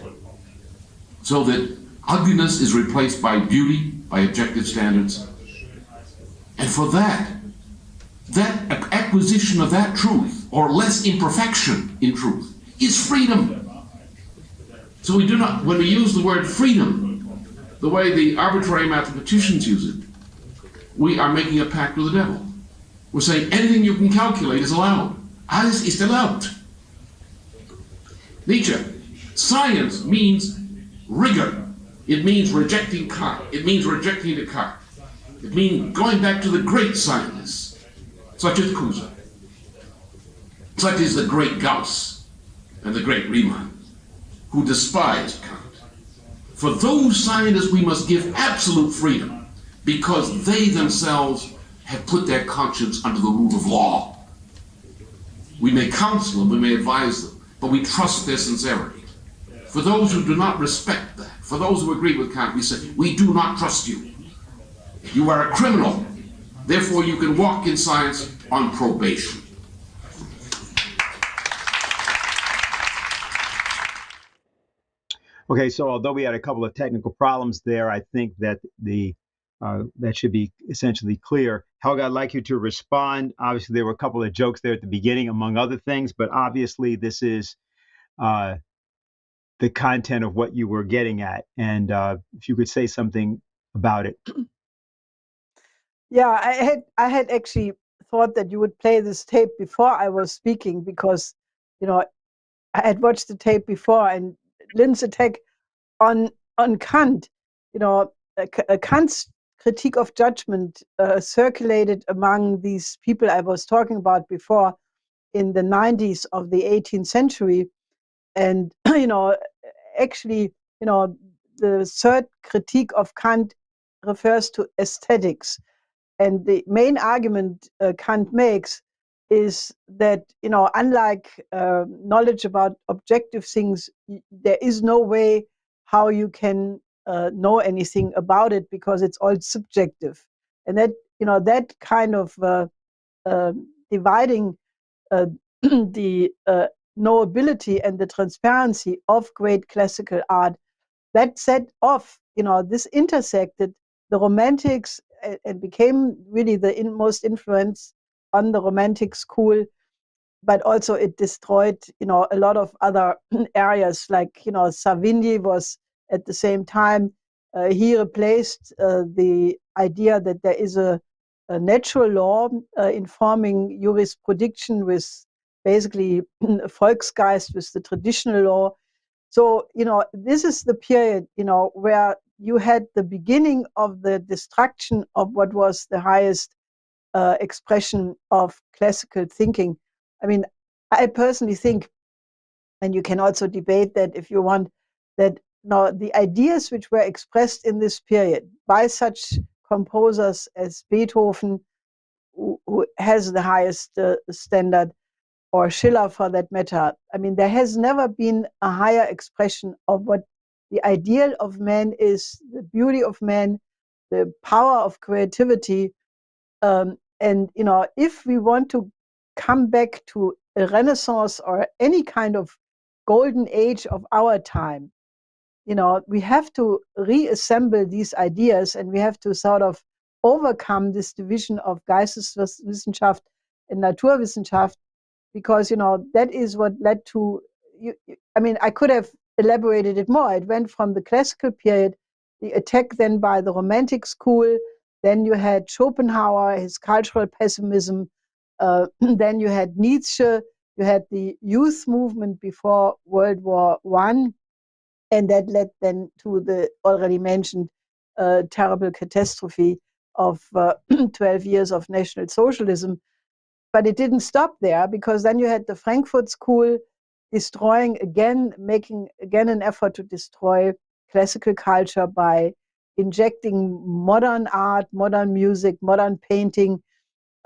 D: so that ugliness is replaced by beauty, by objective standards. And for that acquisition of that truth, or less imperfection in truth, is freedom. So we do not, when we use the word freedom, the way the arbitrary mathematicians use it, we are making a pact with the devil. We're saying anything you can calculate is allowed. Alles ist erlaubt. Nietzsche, science means rigor. It means rejecting Kant. It means rejecting Descartes. It means going back to the great scientists, such as Kuhse, such as the great Gauss and the great Riemann, who despised Kant. For those scientists we must give absolute freedom, because they themselves have put their conscience under the rule of law. We may counsel them, we may advise them, but we trust their sincerity. For those who do not respect that, for those who agree with Kant, we say, we do not trust you. You are a criminal. Therefore, you can walk in science on probation.
A: Okay, so although we had a couple of technical problems there, I think that that should be essentially clear. Helga, I'd like you to respond. Obviously, there were a couple of jokes there at the beginning, among other things, but obviously this is the content of what you were getting at. And if you could say something about it.
C: Yeah, I had actually thought that you would play this tape before I was speaking, because, I had watched the tape before, and Lynn's attack on Kant, Kant's critique of judgment circulated among these people I was talking about before in the 90s of the 18th century. And, actually, the third critique of Kant refers to aesthetics. And the main argument Kant makes is that, unlike knowledge about objective things, there is no way how you can know anything about it, because it's all subjective. And that, that kind of dividing the knowability and the transparency of great classical art, that set off, this intersected the Romantics and became really the most influence on the Romantic school, but also it destroyed, a lot of other areas, like, Savigny was at the same time, he replaced the idea that there is a natural law informing jurisprediction with basically Volksgeist, with the traditional law. So, this is the period, where you had the beginning of the destruction of what was the highest expression of classical thinking. I mean, I personally think, and you can also debate that if you want, that the ideas which were expressed in this period by such composers as Beethoven, who has the highest standard, or Schiller for that matter, I mean, there has never been a higher expression of what the ideal of man is, the beauty of man, the power of creativity. And, if we want to come back to a Renaissance or any kind of golden age of our time, we have to reassemble these ideas, and we have to sort of overcome this division of Geisteswissenschaft and Naturwissenschaft, because, that is what led to, I could have elaborated it more. It went from the classical period, the attack then by the Romantic school, then you had Schopenhauer, his cultural pessimism, then you had Nietzsche, you had the youth movement before World War I, and that led then to the already mentioned terrible catastrophe of 12 years of National Socialism. But it didn't stop there, because then you had the Frankfurt School making again an effort to destroy classical culture by injecting modern art, modern music, modern painting.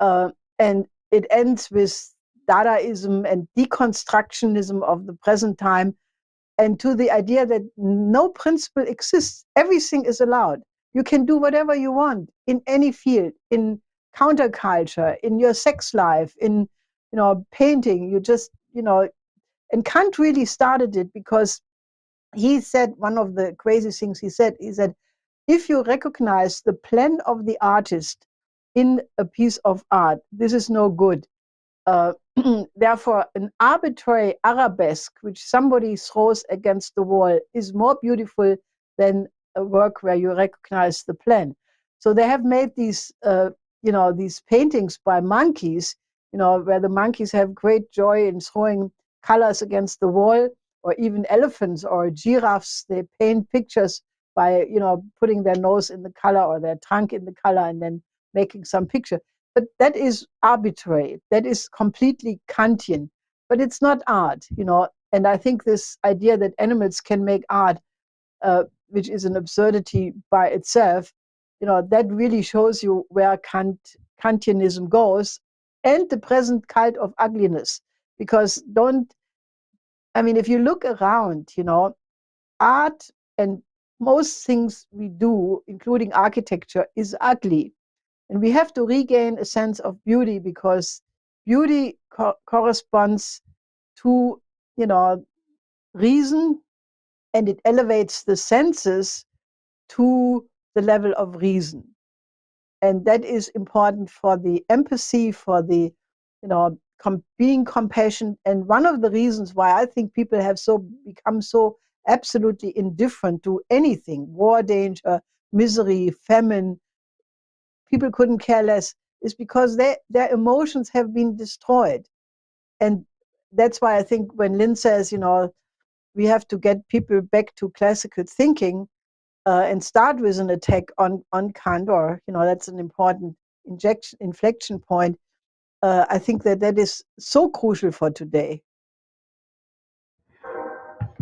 C: And it ends with Dadaism and deconstructionism of the present time, and to the idea that no principle exists. Everything is allowed. You can do whatever you want in any field, in counterculture, in your sex life, in painting. You just and Kant really started it, because he said, one of the crazy things he said, if you recognize the plan of the artist in a piece of art, this is no good. Therefore, an arbitrary arabesque, which somebody throws against the wall, is more beautiful than a work where you recognize the plan. So they have made these, these paintings by monkeys, where the monkeys have great joy in throwing colors against the wall, or even elephants or giraffes. They paint pictures by, putting their nose in the color or their trunk in the color and then making some picture. But that is arbitrary. That is completely Kantian. But it's not art, And I think this idea that animals can make art, which is an absurdity by itself, that really shows you where Kantianism goes, and the present cult of ugliness. Because if you look around, art and most things we do, including architecture, is ugly. And we have to regain a sense of beauty, because beauty corresponds to, reason, and it elevates the senses to the level of reason. And that is important for the empathy, for the, being compassionate. And one of the reasons why I think people have become so absolutely indifferent to anything, war, danger, misery, famine, people couldn't care less, is because their emotions have been destroyed. And that's why I think when Lynn says, we have to get people back to classical thinking and start with an attack on Kant, or, that's an important inflection point. I think that is so crucial for today.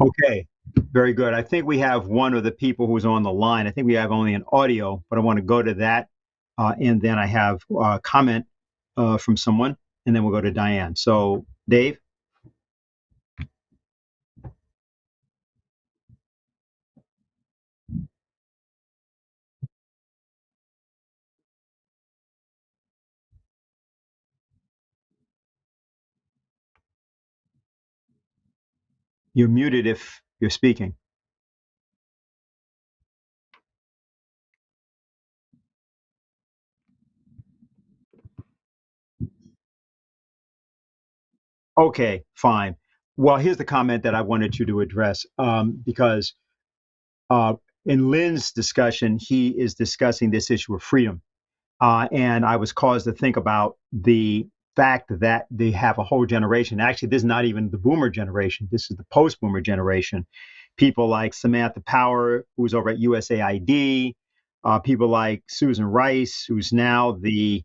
A: Okay, very good. I think we have one of the people who's on the line. I think we have only an audio, but I want to go to that. And then I have a comment from someone, and then we'll go to Diane. So, Dave? You're muted if you're speaking. Okay, fine. Well, here's the comment that I wanted you to address, because in Lynn's discussion, he is discussing this issue of freedom. And I was caused to think about the fact that they have a whole generation. Actually, this is not even the boomer generation. This is the post-boomer generation. People like Samantha Power, who's over at USAID, people like Susan Rice, who's now the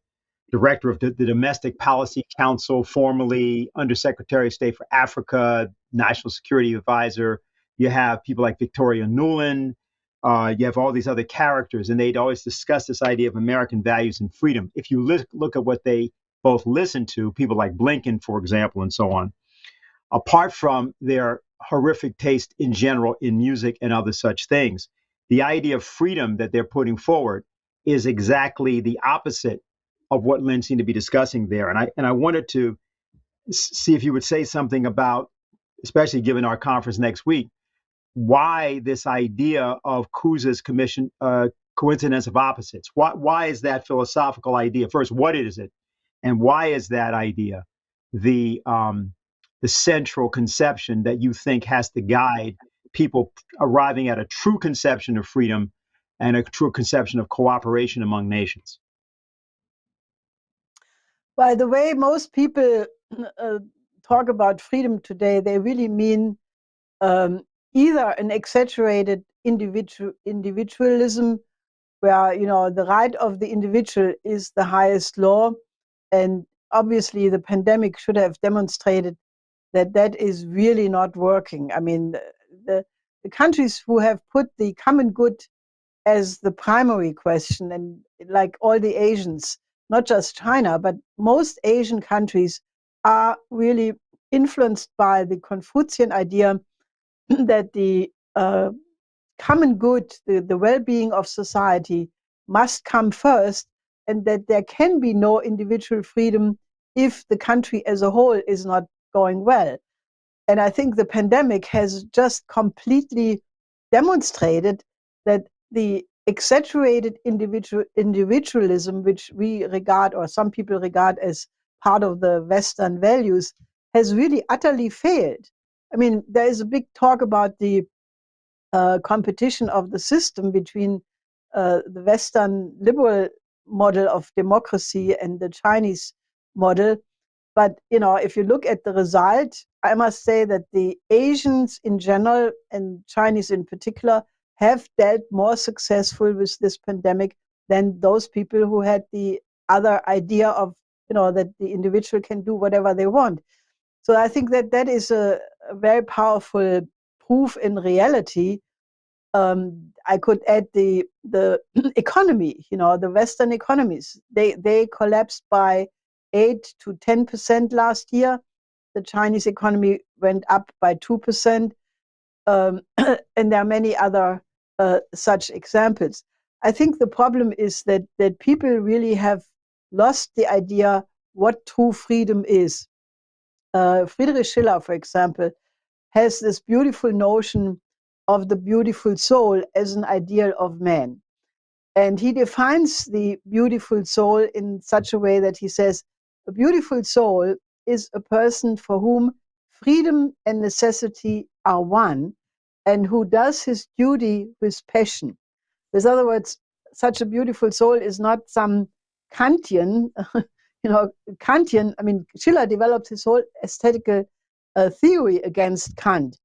A: director of the Domestic Policy Council, formerly Undersecretary of State for Africa, National Security Advisor. You have people like Victoria Nuland. You have all these other characters, and they'd always discuss this idea of American values and freedom. If you look at what they both listen to, people like Blinken, for example, and so on, apart from their horrific taste in general in music and other such things, the idea of freedom that they're putting forward is exactly the opposite of what Lynn seemed to be discussing there. And I wanted to see if you would say something about, especially given our conference next week, why this idea of Kuza's coincidence of opposites. Why is that philosophical idea? First, what is it, and why is that idea the central conception that you think has to guide people arriving at a true conception of freedom and a true conception of cooperation among nations?
C: By the way, most people talk about freedom today, they really mean either an exaggerated individualism, where the right of the individual is the highest law, and obviously the pandemic should have demonstrated that is really not working. I mean, the countries who have put the common good as the primary question, and like all the Asians, not just China, but most Asian countries are really influenced by the Confucian idea that the common good, the well-being of society must come first, and that there can be no individual freedom if the country as a whole is not going well. And I think the pandemic has just completely demonstrated that the exaggerated individualism, which we regard, or some people regard, as part of the Western values, has really utterly failed. I mean, there is a big talk about the competition of the system between the Western liberal model of democracy and the Chinese model. But, you know, if you look at the result, I must say that the Asians in general and Chinese in particular have dealt more successful with this pandemic than those people who had the other idea of, you know, that the individual can do whatever they want. So I think that that is a very powerful proof in reality. I could add the economy, you know, the Western economies. They collapsed by 8 to 10% last year. The Chinese economy went up by 2%. And there are many other such examples. I think the problem is that people really have lost the idea what true freedom is. Friedrich Schiller, for example, has this beautiful notion of the beautiful soul as an ideal of man. And he defines the beautiful soul in such a way that he says, a beautiful soul is a person for whom freedom and necessity are one, and who does his duty with passion. In other words, such a beautiful soul is not some Kantian, Kantian, I mean, Schiller developed his whole aesthetical theory against Kant.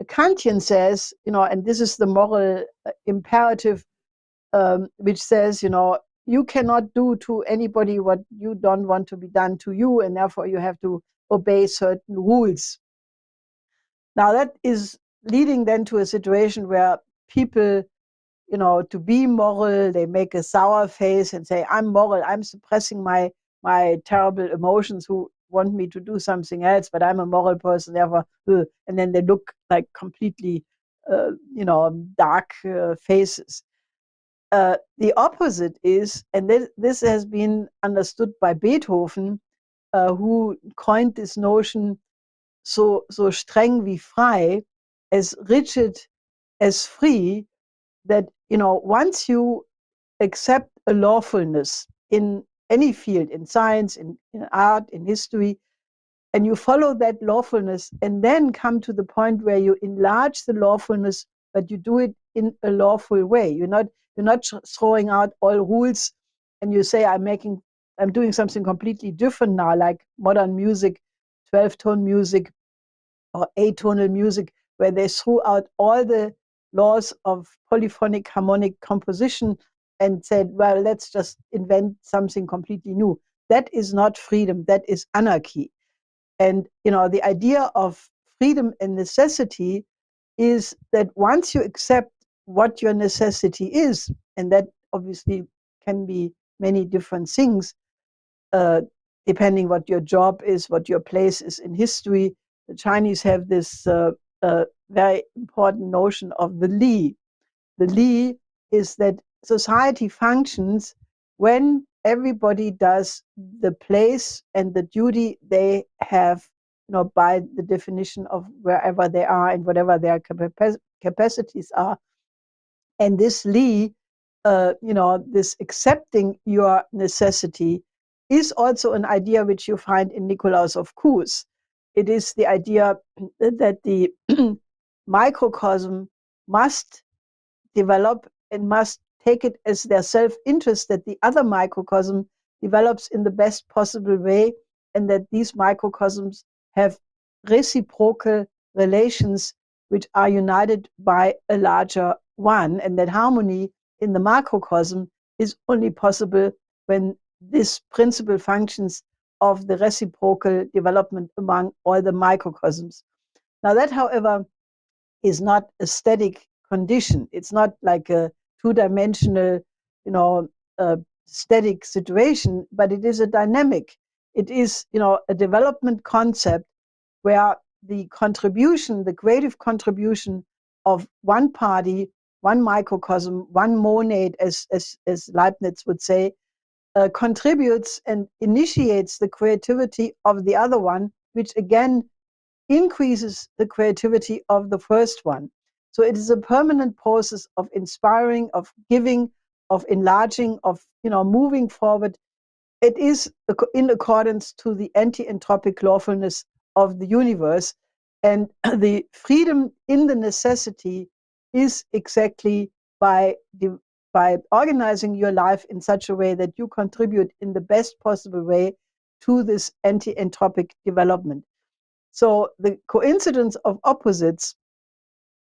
C: Kantian says, you know, and this is the moral imperative, which says, you know, you cannot do to anybody what you don't want to be done to you, and therefore you have to obey certain rules. Now that is leading then to a situation where people, you know, to be moral, they make a sour face and say, I'm moral, I'm suppressing my terrible emotions who want me to do something else, but I'm a moral person, therefore, and then they look like completely, dark faces. The opposite is, and this has been understood by Beethoven, who coined this notion, so streng wie frei, as rigid as free, that, you know, once you accept a lawfulness in any field, in science, in art, in history, and you follow that lawfulness and then come to the point where you enlarge the lawfulness, but you do it in a lawful way. You're not throwing out all rules and you say, I'm doing something completely different now, like modern music, 12-tone music or atonal music, where they threw out all the laws of polyphonic harmonic composition and said, well, let's just invent something completely new. That is not freedom, that is anarchy. And, you know, the idea of freedom and necessity is that once you accept what your necessity is, and that obviously can be many different things, depending what your job is, what your place is in history. The Chinese have this very important notion of the li. The li is that society functions when everybody does the place and the duty they have, you know, by the definition of wherever they are and whatever their capacities are. And this li, this accepting your necessity, is also an idea which you find in Nicolaus of Kues. It is the idea that the microcosm must develop and must take it as their self-interest that the other microcosm develops in the best possible way, and that these microcosms have reciprocal relations which are united by a larger one, and that harmony in the macrocosm is only possible when this principle functions of the reciprocal development among all the microcosms. Now that, however, is not a static condition. It's not like a two-dimensional, static situation, but it is a dynamic. It is, a development concept where the contribution, the creative contribution of one party, one microcosm, one monad, as Leibniz would say, contributes and initiates the creativity of the other one, which again increases the creativity of the first one. So it is a permanent process of inspiring, of giving, of enlarging, of moving forward. It is in accordance to the anti-entropic lawfulness of the universe, and the freedom in the necessity is exactly by organizing your life in such a way that you contribute in the best possible way to this anti-entropic development. So the coincidence of opposites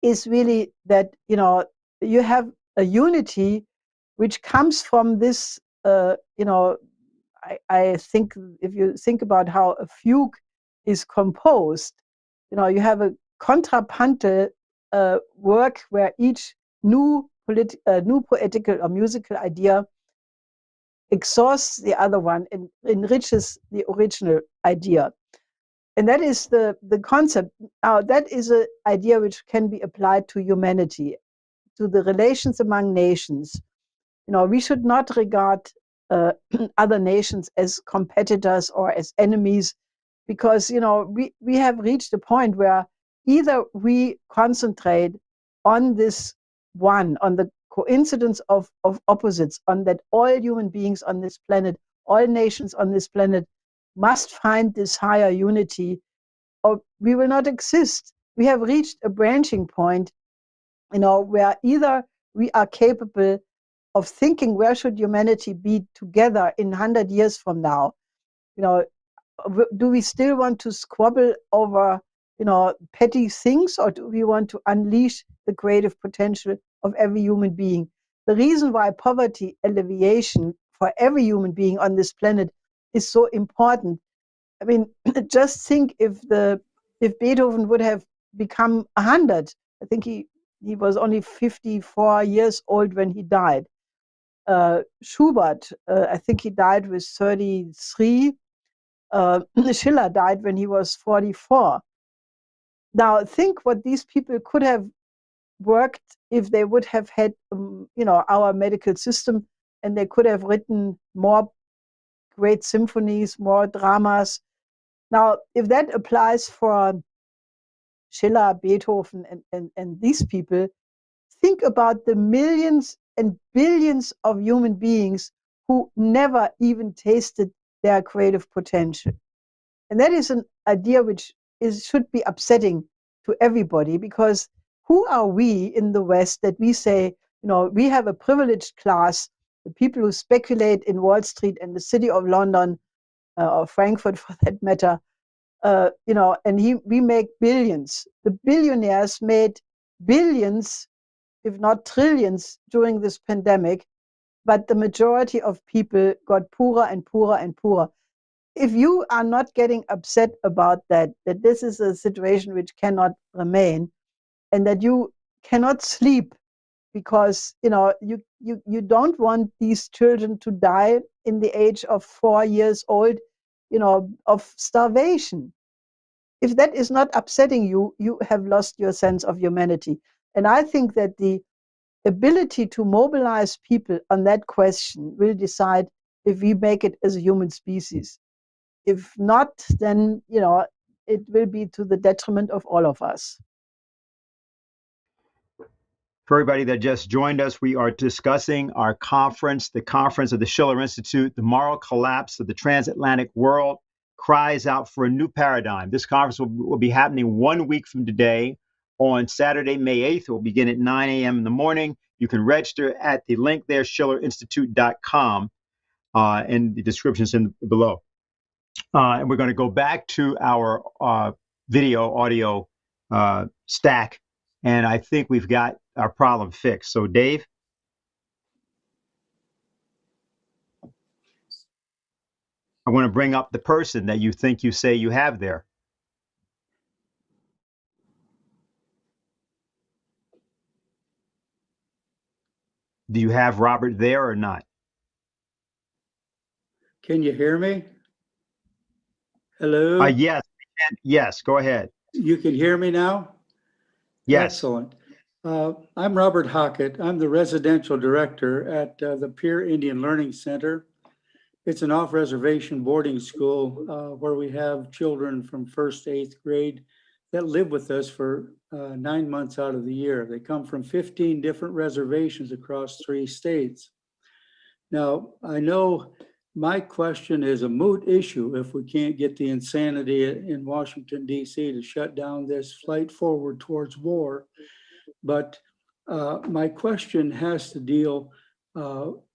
C: is really that you have a unity which comes from this. I think if you think about how a fugue is composed, you have a contrapuntal work where each new poetical or musical idea exhausts the other one and enriches the original idea. And that is the concept. Now, that is an idea which can be applied to humanity, to the relations among nations. We should not regard other nations as competitors or as enemies, because we have reached a point where either we concentrate on this one, on the coincidence of opposites, on that all human beings on this planet, all nations on this planet must find this higher unity, or we will not exist. We have reached a branching point, where either we are capable of thinking where should humanity be together in 100 years from now. Do we still want to squabble over petty things, or do we want to unleash the creative potential of every human being? The reason why poverty alleviation for every human being on this planet is so important. I mean, just think if Beethoven would have become 100. I think he was only 54 years old when he died. Schubert, I think he died with 33. Schiller died when he was 44. Now, think what these people could have worked if they would have had, our medical system, and they could have written more great symphonies, more dramas. Now, if that applies for Schiller, Beethoven, and these people, think about the millions and billions of human beings who never even tasted their creative potential. And that is an idea which should be upsetting to everybody, because who are we in the West that we say, we have a privileged class, the people who speculate in Wall Street and the city of London, or Frankfurt for that matter, and we make billions. The billionaires made billions, if not trillions, during this pandemic, but the majority of people got poorer and poorer and poorer. If you are not getting upset about that this is a situation which cannot remain, and that you cannot sleep because you don't want these children to die in the age of 4 years old, of starvation. If that is not upsetting you, you have lost your sense of humanity. And I think that the ability to mobilize people on that question will decide if we make it as a human species. If not, then, it will be to the detriment of all of us.
A: For everybody that just joined us, we are discussing our conference, the conference of the Schiller Institute, The Moral Collapse of the Transatlantic World, Cries Out for a New Paradigm. This conference will be happening 1 week from today on Saturday, May 8th. It will begin at 9 a.m. in the morning. You can register at the link there, schillerinstitute.com, and the description is below. And we're going to go back to our audio stack, and I think we've got our problem fixed. So, Dave? I want to bring up the person that you think you say you have there. Do you have Robert there or not?
E: Can you hear me? Hello?
A: Yes. Yes, go ahead.
E: You can hear me now?
A: Yes.
E: Excellent. I'm Robert Hockett. I'm the residential director at the Peer Indian Learning Center. It's an off-reservation boarding school where we have children from 1st to 8th grade that live with us for 9 months out of the year. They come from 15 different reservations across 3 states. Now, I know my question is a moot issue if we can't get the insanity in Washington, D.C. to shut down this flight forward towards war. But my question has to deal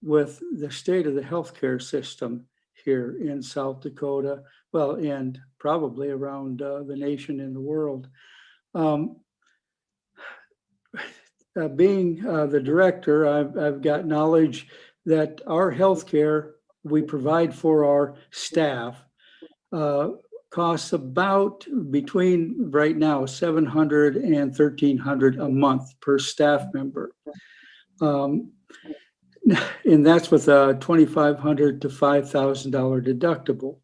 E: with the state of the healthcare system here in South Dakota, well, and probably around the nation and the world. Being the director, I've got knowledge that our healthcare we provide for our staff costs about between right now $700 and $1,300 a month per staff member. And that's with a $2,500 to $5,000 deductible.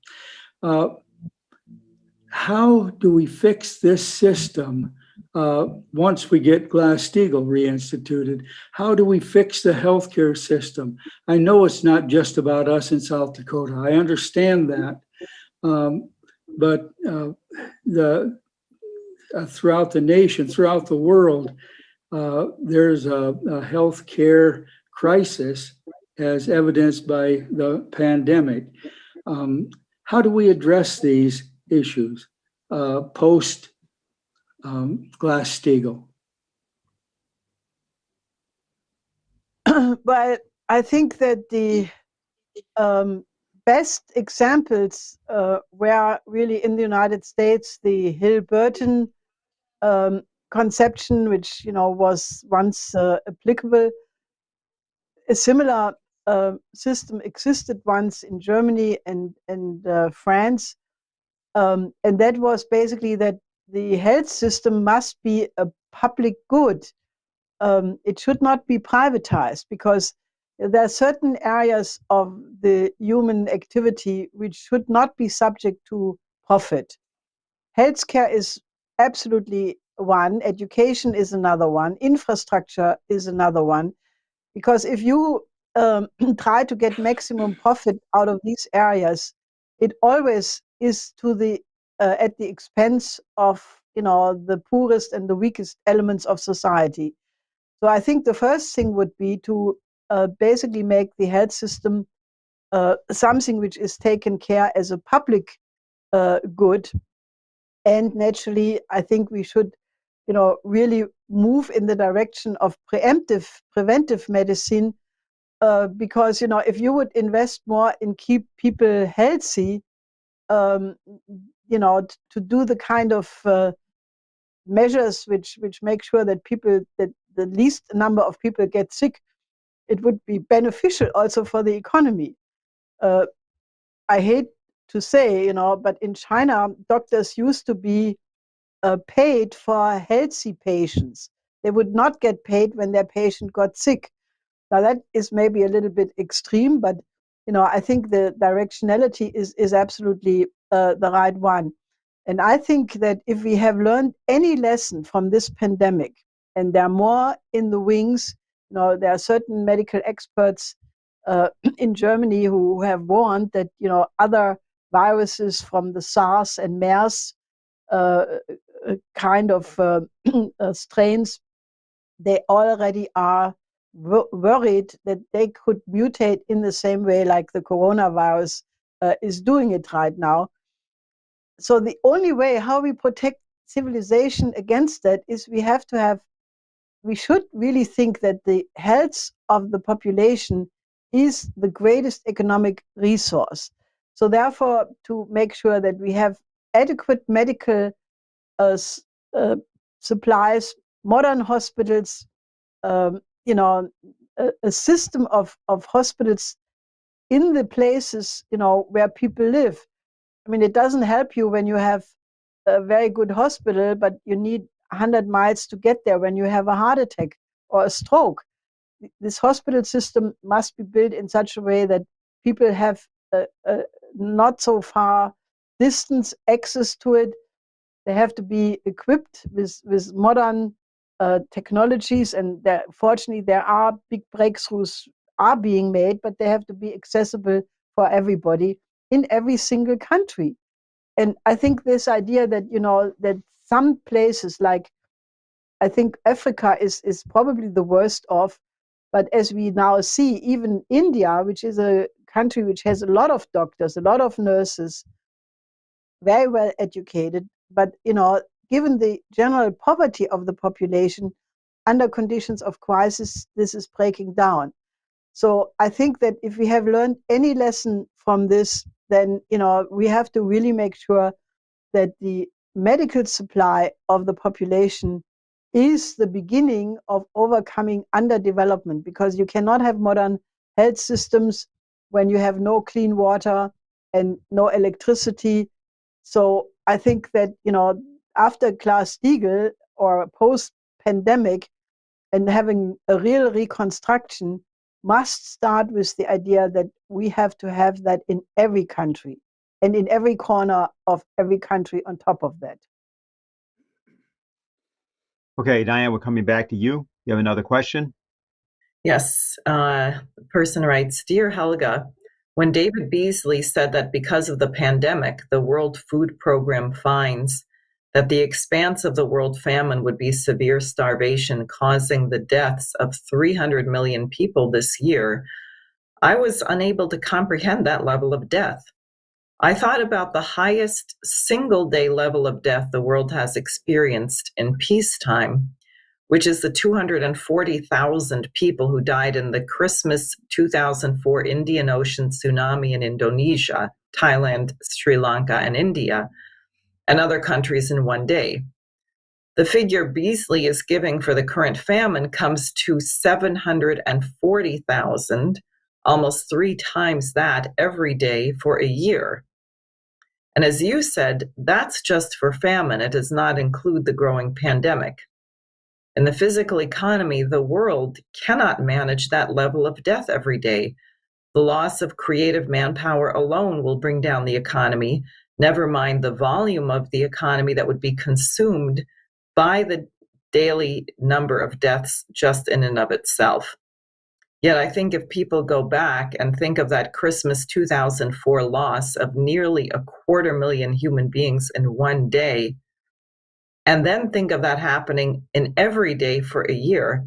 E: How do we fix this system once we get Glass-Steagall reinstituted? How do we fix the healthcare system? I know it's not just about us in South Dakota. I understand that. But throughout the nation, throughout the world, there's a healthcare crisis as evidenced by the pandemic. How do we address these issues post Glass-Steagall?
C: Well, I think that the best examples were really in the United States, the Hill-Burton conception, which was once applicable. A similar system existed once in Germany and France, and that was basically that the health system must be a public good. It should not be privatized, because there are certain areas of the human activity which should not be subject to profit. Healthcare is absolutely one, education is another one, infrastructure is another one, because if you try to get maximum profit out of these areas, it always is to the at the expense of the poorest and the weakest elements of society. So I think the first thing would be to basically make the health system something which is taken care as a public good. And naturally, I think we should, really move in the direction of preventive medicine, because, if you would invest more in keep people healthy, to do the kind of measures which make sure that the least number of people get sick, it would be beneficial also for the economy. I hate to say, but in China, doctors used to be paid for healthy patients. They would not get paid when their patient got sick. Now that is maybe a little bit extreme, but I think the directionality is absolutely the right one. And I think that if we have learned any lesson from this pandemic, and there are more in the wings, there are certain medical experts in Germany who have warned that other viruses from the SARS and MERS kind of strains, they already are worried that they could mutate in the same way like the coronavirus is doing it right now. So the only way how we protect civilization against that is we should really think that the health of the population is the greatest economic resource. So therefore, to make sure that we have adequate medical supplies, modern hospitals, a system of hospitals in the places, where people live. I mean, it doesn't help you when you have a very good hospital, but you need 100 miles to get there when you have a heart attack or a stroke. This hospital system must be built in such a way that people have not so far distance access to it. They have to be equipped with modern technologies, and fortunately there are big breakthroughs are being made, but they have to be accessible for everybody in every single country. And I think this idea that that some places, like I think Africa is probably the worst off. But as we now see, even India, which is a country which has a lot of doctors, a lot of nurses, very well educated, but given the general poverty of the population, under conditions of crisis, this is breaking down. So I think that if we have learned any lesson from this, then we have to really make sure that the medical supply of the population is the beginning of overcoming underdevelopment, because you cannot have modern health systems when you have no clean water and no electricity. So I think that, after Glass-Steagall or post-pandemic, and having a real reconstruction must start with the idea that we have to have that in every country and in every corner of every country on top of that.
A: Okay, Diane, we're coming back to you. You have another question?
B: Yes. The person writes, Dear Helga, when David Beasley said that because of the pandemic, the World Food Program finds that the expanse of the world famine would be severe starvation, causing the deaths of 300 million people this year, I was unable to comprehend that level of death. I thought about the highest single-day level of death the world has experienced in peacetime, which is the 240,000 people who died in the Christmas 2004 Indian Ocean tsunami in Indonesia, Thailand, Sri Lanka, and India, and other countries in one day. The figure Beasley is giving for the current famine comes to 740,000, almost 3 times that every day for a year. And as you said, that's just for famine. It does not include the growing pandemic. In the physical economy, the world cannot manage that level of death every day. The loss of creative manpower alone will bring down the economy, never mind the volume of the economy that would be consumed by the daily number of deaths just in and of itself. Yet I think if people go back and think of that Christmas 2004 loss of nearly 250,000 human beings in one day, and then think of that happening in every day for a year,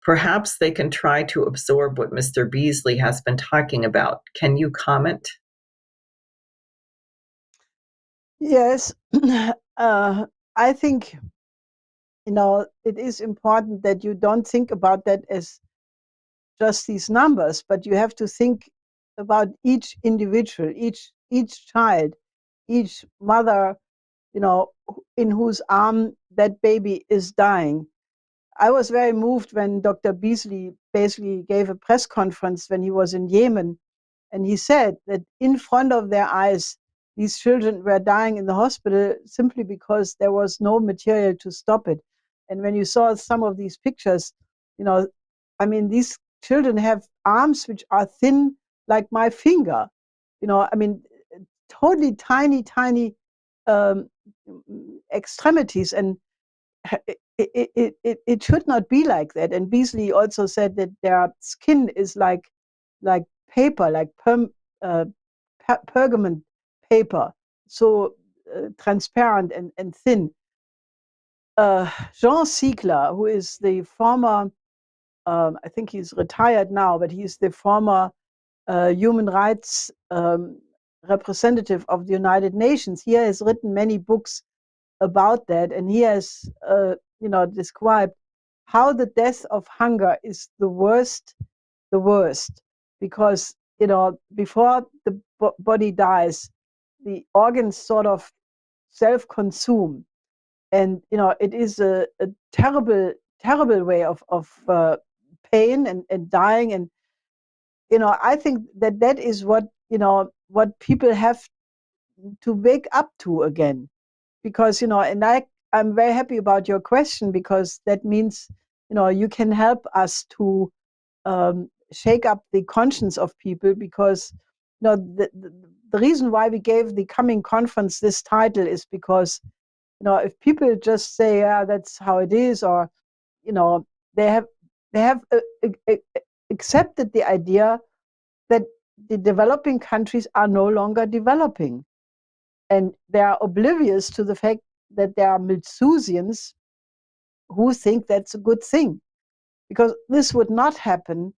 B: perhaps they can try to absorb what Mr. Beasley has been talking about. Can you comment?
C: Yes, I think, it is important that you don't think about that as just these numbers, but you have to think about each individual, each child, each mother, in whose arm that baby is dying. I was very moved when Dr. Beasley basically gave a press conference when he was in Yemen, and he said that in front of their eyes, these children were dying in the hospital simply because there was no material to stop it. And when you saw some of these pictures, these children have arms which are thin like my finger, totally tiny, tiny extremities. And it should not be like that. And Beasley also said that their skin is like paper, like pergament paper, so transparent and thin. Jean Ziegler, who is the former, I think he's retired now, but he's the former human rights representative of the United Nations. He has written many books about that, and he has, described how the death of hunger is the worst, because before the body dies, the organs sort of self-consume, and it is a terrible way of pain and dying. And I think that is what people have to wake up to again, because and I'm very happy about your question, because that means you can help us to shake up the conscience of people, because the reason why we gave the coming conference this title is because if people just say, yeah, that's how it is, or they have accepted the idea that the developing countries are no longer developing, and they are oblivious to the fact that there are Malthusians who think that's a good thing, because this would not happen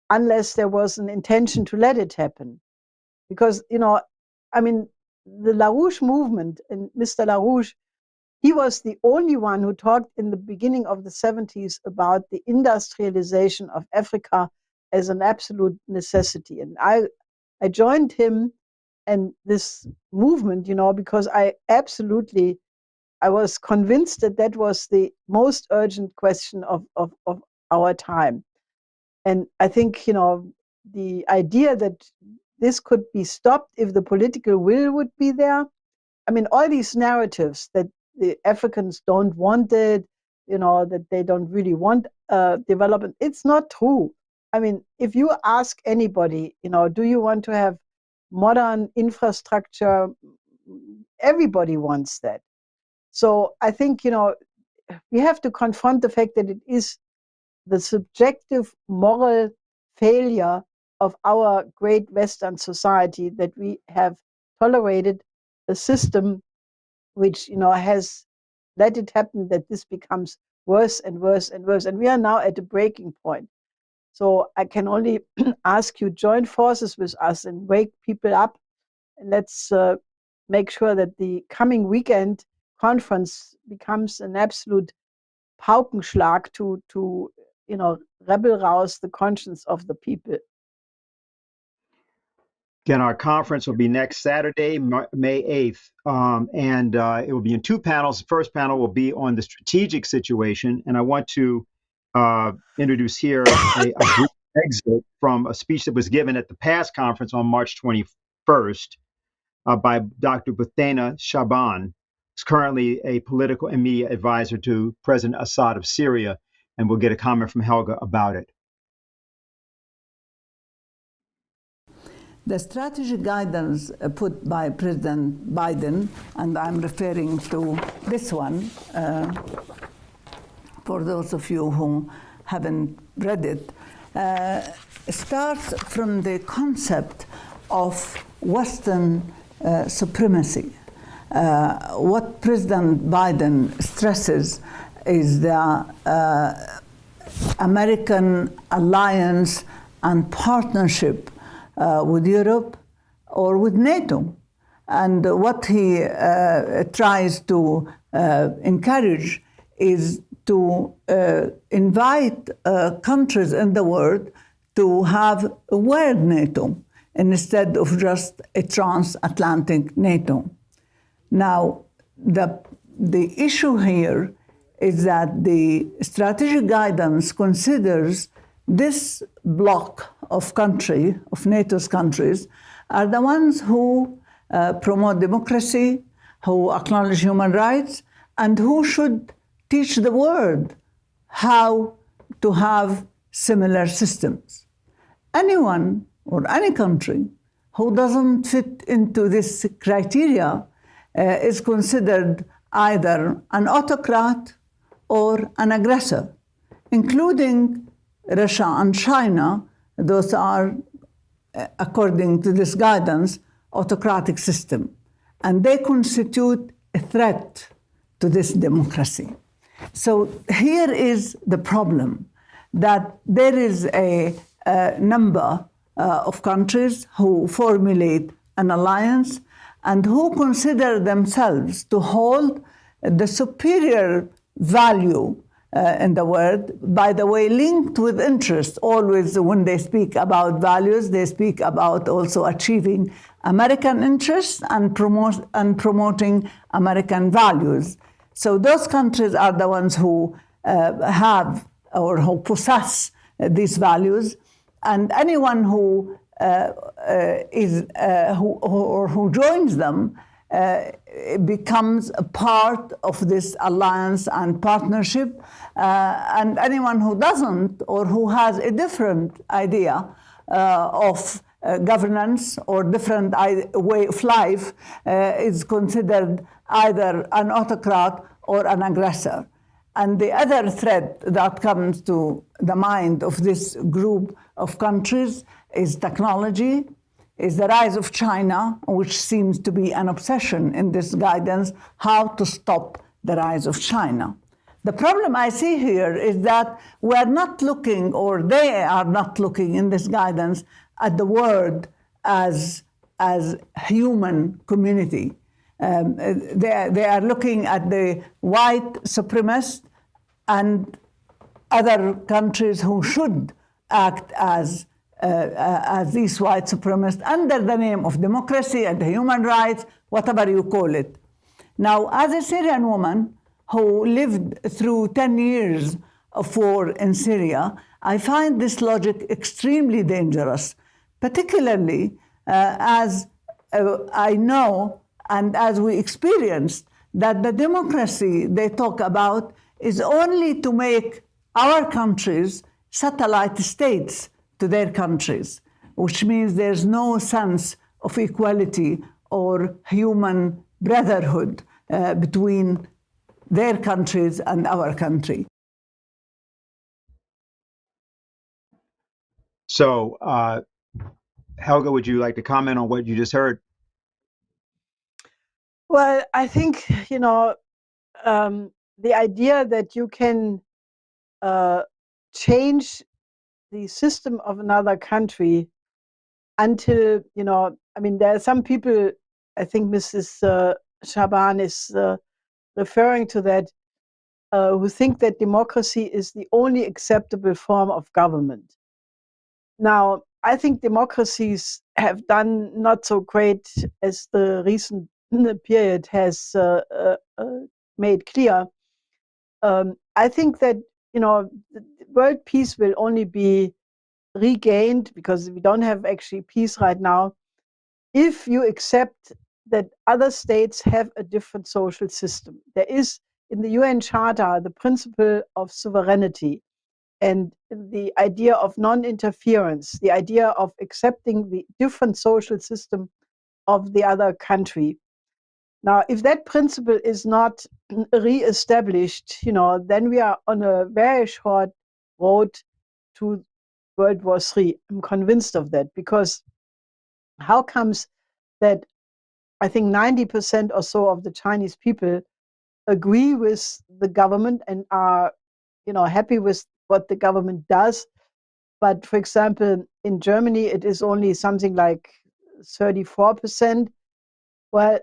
C: unless there was an intention to let it happen. Because, I mean, the LaRouche movement, and Mr. LaRouche, he was the only one who talked in the beginning of the 70s about the industrialization of Africa as an absolute necessity. And I joined him and this movement, because I was convinced that that was the most urgent question of our time. And I think, the idea that this could be stopped if the political will would be there. I mean, all these narratives that the Africans don't want it, that they don't really want development, it's not true. I mean, if you ask anybody, do you want to have modern infrastructure? Everybody wants that. So I think, we have to confront the fact that it is the subjective moral failure of our great Western society that we have tolerated a system which, has let it happen that this becomes worse and worse and worse. And we are now at a breaking point. So I can only ask you, join forces with us and wake people up. And let's make sure that the coming weekend conference becomes an absolute Paukenschlag to rebel rouse the conscience of the people.
A: Again, our conference will be next Saturday, May 8th, and it will be in two panels. The first panel will be on the strategic situation, and I want to introduce here a brief excerpt from a speech that was given at the past conference on March 21st by Dr. Buthena Shaban, who's currently a political and media advisor to President Assad of Syria, and we'll get a comment from Helga about it.
F: The strategic guidance put by President Biden, and I'm referring to this one, for those of you who haven't read it, starts from the concept of Western supremacy. What President Biden stresses is the American alliance and partnership with Europe or with NATO. And what he tries to encourage is to invite countries in the world to have a world NATO instead of just a transatlantic NATO. Now, the issue here is that the strategic guidance considers this bloc of NATO's countries, are the ones who promote democracy, who acknowledge human rights, and who should teach the world how to have similar systems. Anyone or any country who doesn't fit into this criteria is considered either an autocrat or an aggressor, including Russia and China. Those are, according to this guidance, autocratic system. And they constitute a threat to this democracy. So here is the problem, that there is a number of countries who formulate an alliance and who consider themselves to hold the superior value in the world, by the way, linked with interest. Always when they speak about values, they speak about also achieving American interests and promoting American values. So those countries are the ones who have or who possess these values, and anyone who who joins them becomes a part of this alliance and partnership, and anyone who doesn't or who has a different idea of governance or different way of life is considered either an autocrat or an aggressor. And the other threat that comes to the mind of this group of countries is technology, is the rise of China, which seems to be an obsession in this guidance, how to stop the rise of China. The problem I see here is that we are not looking, or they are not looking in this guidance, at the world as human community. They are looking at the white supremacists and other countries who should act as these white supremacists under the name of democracy and human rights, whatever you call it. Now, as a Syrian woman who lived through 10 years of war in Syria, I find this logic extremely dangerous, particularly as I know and as we experienced that the democracy they talk about is only to make our countries satellite states to their countries, which means there's no sense of equality or human brotherhood between their countries and our country.
A: So, Helga, would you like to comment on what you just heard?
C: Well, I think, the idea that you can change the system of another country until, there are some people, I think Mrs. Shaban is referring to that, who think that democracy is the only acceptable form of government. Now, I think democracies have done not so great as the recent period has made clear. I think that, world peace will only be regained, because we don't have actually peace right now, if you accept that other states have a different social system. There is, in the UN Charter, the principle of sovereignty and the idea of non-interference, the idea of accepting the different social system of the other country. Now, if that principle is not re-established, then we are on a very short road to World War III. I'm convinced of that, because how comes that I think 90% or so of the Chinese people agree with the government and are, happy with what the government does. But for example, in Germany, it is only something like 34%. Well,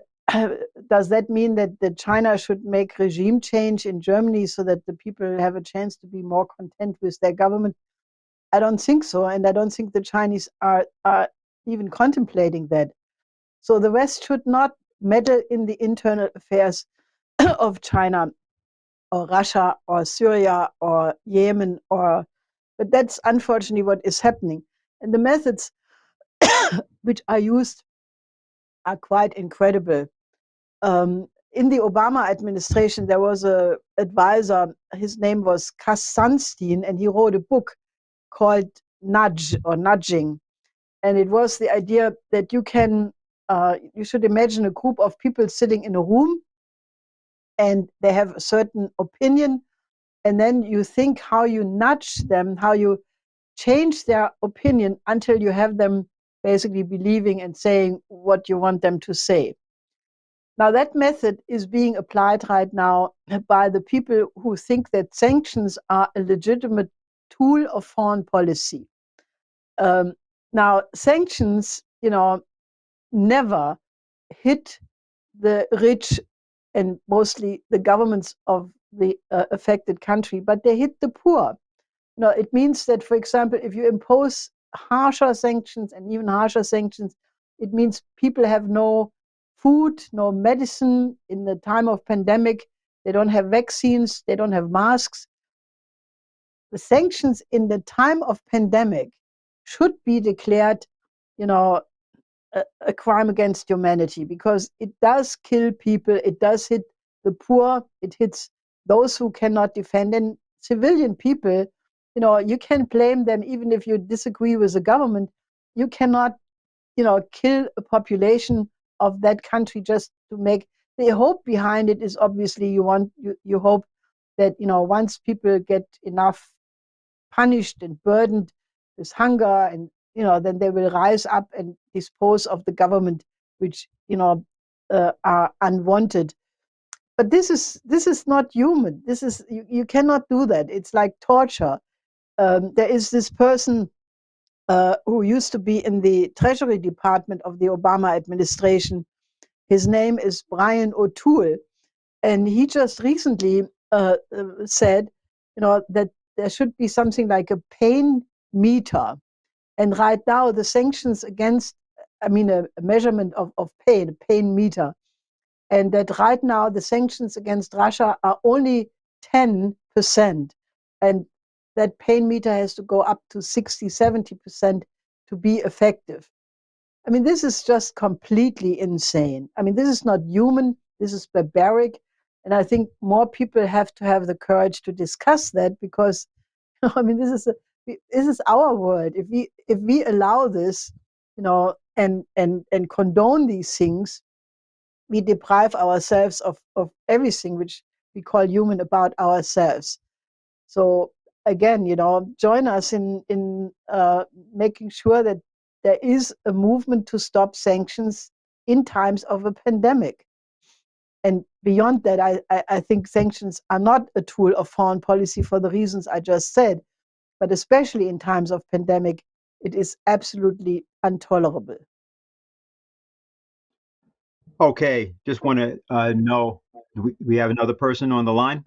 C: does that mean that China should make regime change in Germany so that the people have a chance to be more content with their government? I don't think so. And I don't think the Chinese are even contemplating that. So the West should not meddle in the internal affairs of China or Russia or Syria or Yemen, but that's unfortunately what is happening. And the methods which are used are quite incredible. In the Obama administration, there was an advisor, his name was Cass Sunstein, and he wrote a book called Nudge or Nudging. And it was the idea that you should imagine a group of people sitting in a room, and they have a certain opinion, and then you think how you nudge them, how you change their opinion until you have them basically believing and saying what you want them to say. Now, that method is being applied right now by the people who think that sanctions are a legitimate tool of foreign policy. Now, sanctions, never hit the rich and mostly the governments of the affected country, but they hit the poor. It means that, for example, if you impose harsher sanctions and even harsher sanctions, it means people have no food, no medicine in the time of pandemic. They don't have vaccines. They don't have masks. The sanctions in the time of pandemic should be declared, a crime against humanity, because it does kill people. It does hit the poor. It hits those who cannot defend. And civilian people, you can blame them even if you disagree with the government. You cannot, kill a population of that country just to make. The hope behind it is obviously you hope that, once people get enough punished and burdened with hunger and then they will rise up and dispose of the government, which are unwanted. But this is not human. This is you cannot do that. It's like torture. There is this person who used to be in the Treasury Department of the Obama administration. His name is Brian O'Toole, and he just recently said, that there should be something like a pain meter. And right now, the sanctions against, a measurement of pain, a pain meter, and that right now the sanctions against Russia are only 10%, and that pain meter has to go up to 60, 70% to be effective. This is just completely insane. This is not human. This is barbaric. And I think more people have to have the courage to discuss that, because, this is our world. If we allow this, and condone these things, we deprive ourselves of everything which we call human about ourselves. So again, join us in making sure that there is a movement to stop sanctions in times of a pandemic. And beyond that, I think sanctions are not a tool of foreign policy for the reasons I just said, but especially in times of pandemic, it is absolutely intolerable.
A: Okay, just want to know, do we have another person on the line?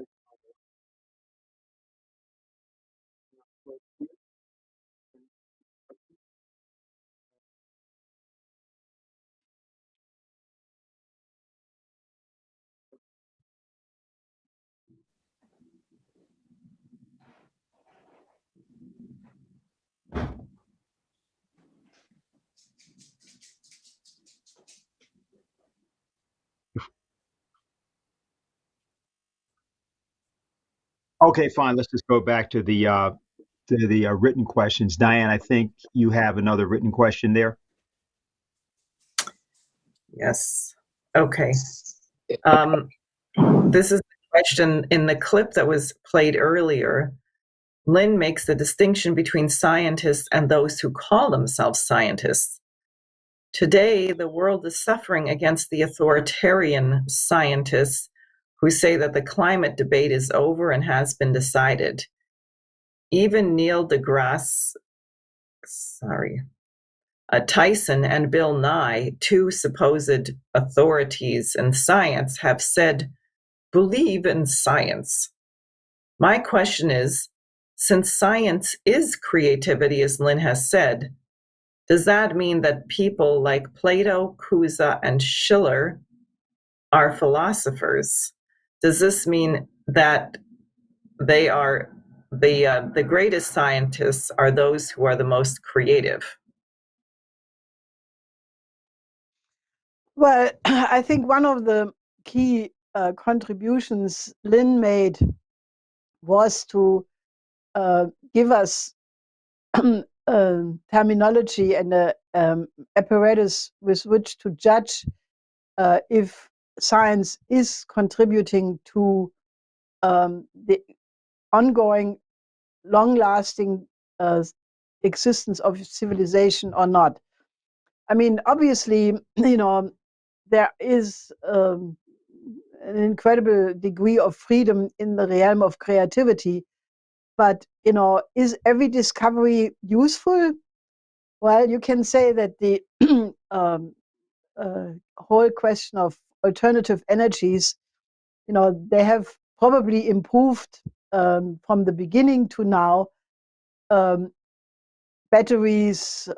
A: Okay, fine. Let's just go back to the written questions. Diane, I think you have another written question there.
B: Yes. Okay. This is the question in the clip that was played earlier. Lynn makes the distinction between scientists and those who call themselves scientists. Today, the world is suffering against the authoritarian scientists who say that the climate debate is over and has been decided. Even Neil deGrasse Tyson and Bill Nye, two supposed authorities in science, have said, believe in science. My question is, since science is creativity, as Lynn has said, does that mean that people like Plato, Cusa, and Schiller are philosophers? Does this mean that they are the greatest scientists are those who are the most creative?
C: Well, I think one of the key contributions Lynn made was to give us terminology and an apparatus with which to judge if science is contributing to the ongoing, long-lasting existence of civilization or not. Obviously, there is an incredible degree of freedom in the realm of creativity, but is every discovery useful? Well, you can say that the whole question of alternative energies, they have probably improved from the beginning to now. Batteries,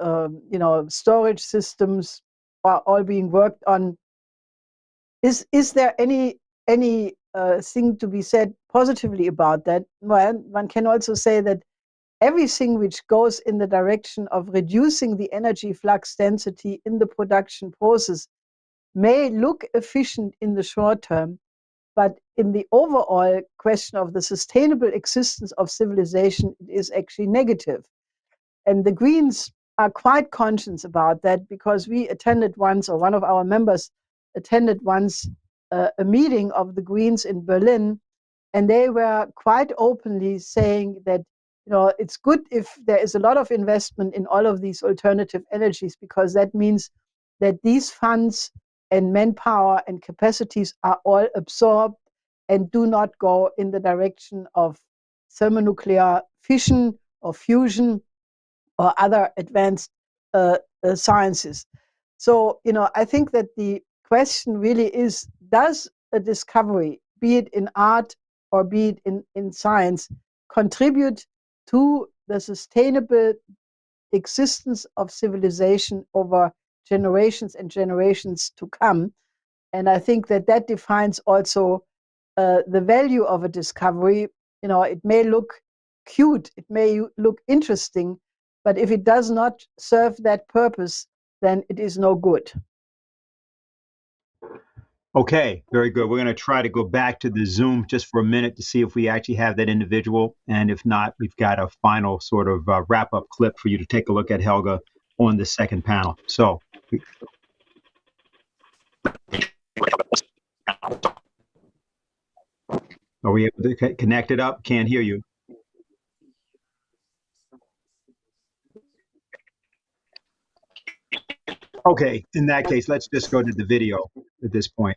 C: storage systems are all being worked on. Is there any thing to be said positively about that? Well, one can also say that everything which goes in the direction of reducing the energy flux density in the production process may look efficient in the short term, but in the overall question of the sustainable existence of civilization, it is actually negative. And the Greens are quite conscious about that, because we attended once, or one of our members attended once, a meeting of the Greens in Berlin, and they were quite openly saying that it's good if there is a lot of investment in all of these alternative energies, because that means that these funds and manpower and capacities are all absorbed and do not go in the direction of thermonuclear fission or fusion or other advanced sciences. So, I think that the question really is, does a discovery, be it in art or be it in science, contribute to the sustainable existence of civilization over generations and generations to come? And I think that defines also the value of a discovery. It may look cute, it may look interesting, but if it does not serve that purpose, then it is no good.
A: Okay, very good. We're going to try to go back to the Zoom just for a minute to see if we actually have that individual. And if not, we've got a final sort of wrap-up clip for you to take a look at, Helga, on the second panel. So. Are we able to connect it up? Can't hear you. Okay, in that case, let's just go to the video at this point.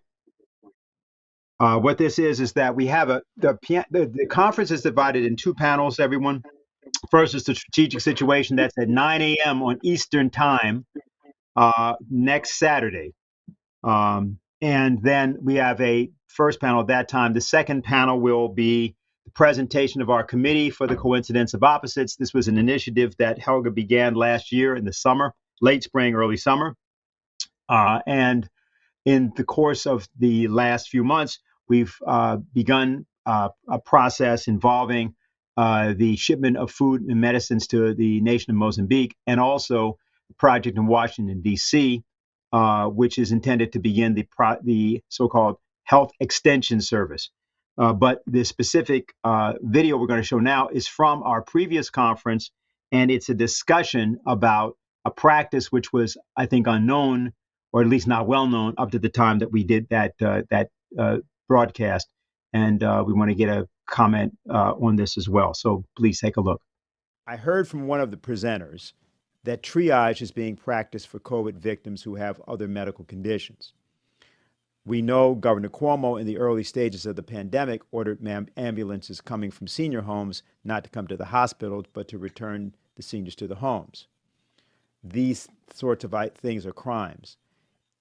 A: What this is that we have the conference is divided in two panels, everyone. First is the strategic situation. That's at 9 a.m. on Eastern time next Saturday. And then we have a first panel at that time. The second panel will be the presentation of our committee for the coincidence of opposites. This was an initiative that Helga began last year in the summer, late spring, early summer. And in the course of the last few months, we've begun a process involving the shipment of food and medicines to the nation of Mozambique, and also a project in Washington, D.C., which is intended to begin the so-called health extension service. But the specific video we're going to show now is from our previous conference, and it's a discussion about a practice which was, I think, unknown, or at least not well known up to the time that we did that broadcast. And we want to get a comment on this as well. So please take a look.
G: I heard from one of the presenters that triage is being practiced for COVID victims who have other medical conditions. We know Governor Cuomo in the early stages of the pandemic ordered ambulances coming from senior homes not to come to the hospitals, but to return the seniors to the homes. These sorts of things are crimes.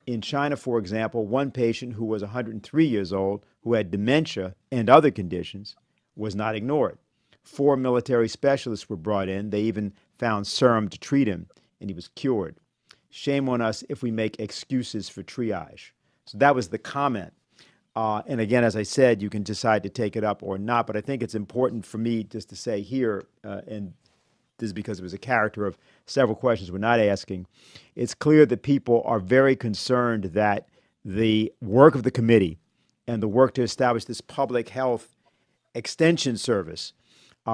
G: In China, for example, one patient who was 103 years old, who had dementia and other conditions, was not ignored. 4 military specialists were brought in. They even found serum to treat him, and he was cured. Shame on us if we make excuses for triage. So that was the comment. And again, as I said, you can decide to take it up or not, but I think it's important for me just to say here, and this is because it was a character of several questions we're not asking, it's clear that people are very concerned that the work of the committee and the work to establish this public health extension service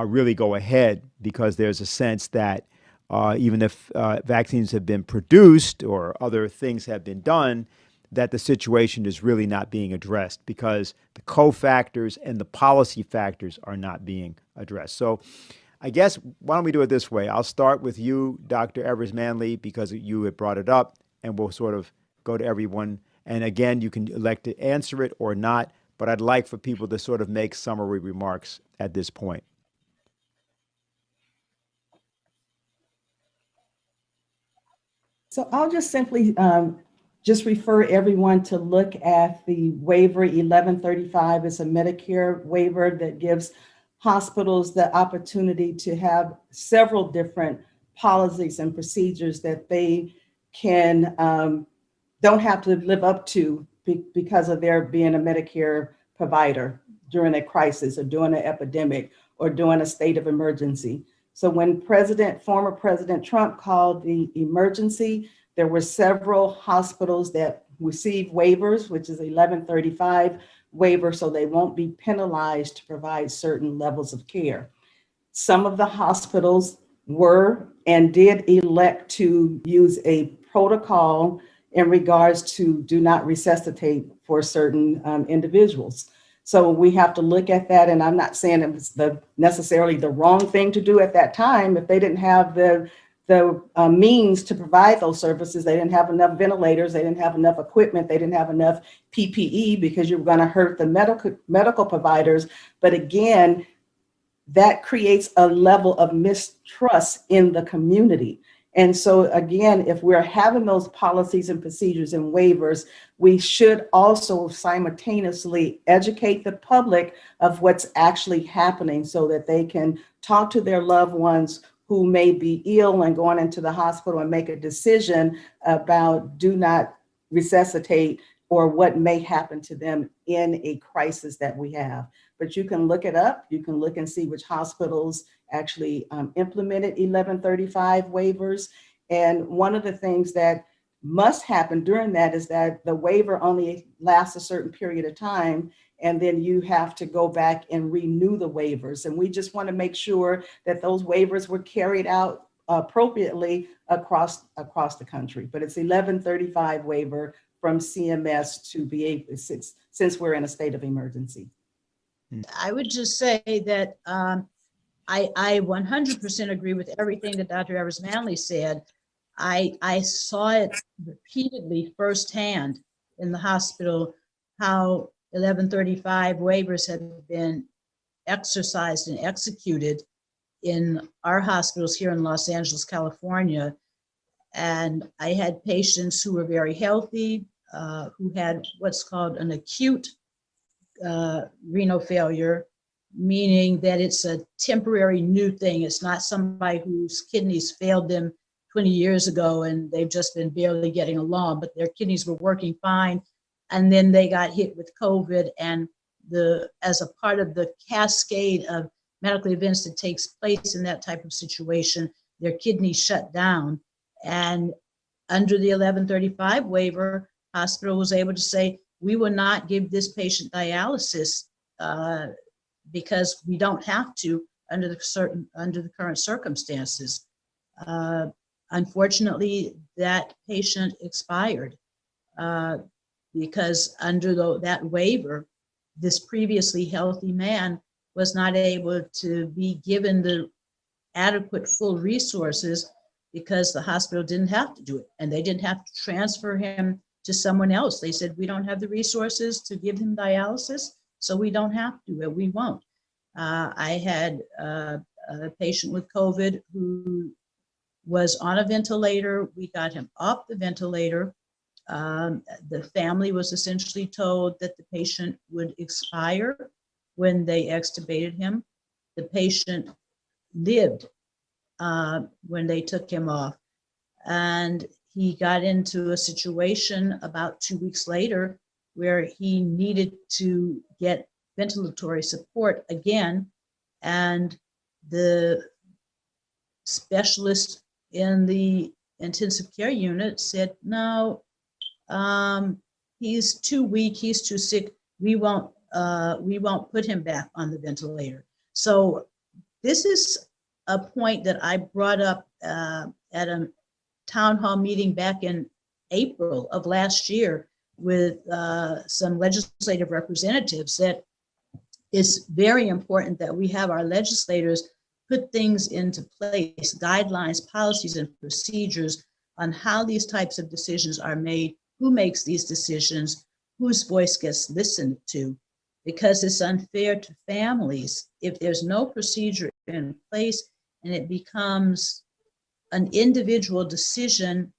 G: really go ahead, because there's a sense that even if vaccines have been produced or other things have been done, that the situation is really not being addressed because the cofactors and the policy factors are not being addressed. So I guess, why don't we do it this way? I'll start with you, Dr. Evers-Manley, because you had brought it up, and we'll sort of go to everyone. And again, you can elect to answer it or not, but I'd like for people to sort of make summary remarks at this point.
H: So I'll just simply just refer everyone to look at the waiver 1135. It's a Medicare waiver that gives hospitals the opportunity to have several different policies and procedures that they can don't have to live up to because of their being a Medicare provider during a crisis or during an epidemic or during a state of emergency. So when former President Trump called the emergency, there were several hospitals that received waivers, which is 1135 waiver, so they won't be penalized to provide certain levels of care. Some of the hospitals were and did elect to use a protocol in regards to do not resuscitate for certain individuals. So we have to look at that. And I'm not saying it was necessarily the wrong thing to do at that time. If they didn't have the means to provide those services, they didn't have enough ventilators, they didn't have enough equipment, they didn't have enough PPE, because you were going to hurt the medical providers. But again, that creates a level of mistrust in the community. And so again, if we're having those policies and procedures and waivers, we should also simultaneously educate the public of what's actually happening so that they can talk to their loved ones who may be ill and going into the hospital and make a decision about do not resuscitate or what may happen to them in a crisis that we have. But you can look it up. You can look and see which hospitals actually implemented 1135 waivers. And one of the things that must happen during that is that the waiver only lasts a certain period of time, and then you have to go back and renew the waivers. And we just want to make sure that those waivers were carried out appropriately across the country. But it's 1135 waiver from CMS to be able, since we're in a state of emergency.
I: I would just say that I 100% agree with everything that Dr. Evers Manley said. I saw it repeatedly firsthand in the hospital, how 1135 waivers have been exercised and executed in our hospitals here in Los Angeles, California. And I had patients who were very healthy, who had what's called an acute renal failure, meaning that it's a temporary new thing. It's not somebody whose kidneys failed them 20 years ago and they've just been barely getting along, but their kidneys were working fine. And then they got hit with COVID, and as a part of the cascade of medical events that takes place in that type of situation, their kidneys shut down. And under the 1135 waiver, hospital was able to say, we will not give this patient dialysis because we don't have to under the current circumstances. Unfortunately, that patient expired because under that waiver, this previously healthy man was not able to be given the adequate full resources because the hospital didn't have to do it, and they didn't have to transfer him to someone else. They said, we don't have the resources to give him dialysis, so we don't have to, and we won't. I had a patient with COVID who was on a ventilator. We got him off the ventilator. The family was essentially told that the patient would expire when they extubated him. The patient lived when they took him off. And he got into a situation about 2 weeks later where he needed to get ventilatory support again. And the specialist in the intensive care unit said, no, he's too weak, he's too sick. We won't put him back on the ventilator. So this is a point that I brought up at a town hall meeting back in April of last year with some legislative representatives, that it's very important that we have our legislators put things into place, guidelines, policies, and procedures on how these types of decisions are made, who makes these decisions, whose voice gets listened to, because it's unfair to families if there's no procedure in place and it becomes an individual decision.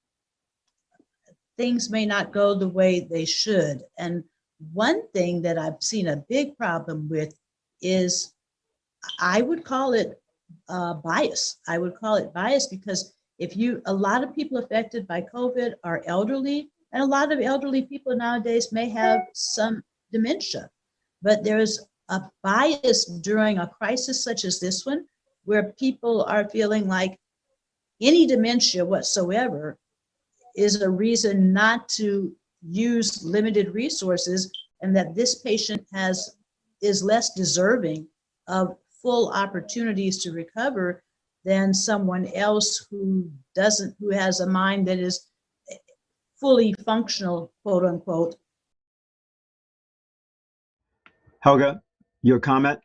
I: Things may not go the way they should. And one thing that I've seen a big problem with is, I would call it bias. I would call it bias because a lot of people affected by COVID are elderly, and a lot of elderly people nowadays may have some dementia, but there's a bias during a crisis such as this one, where people are feeling like any dementia whatsoever is a reason not to use limited resources, and that this patient is less deserving of full opportunities to recover than someone else who has a mind that is fully functional, quote unquote.
A: Helga, your comment?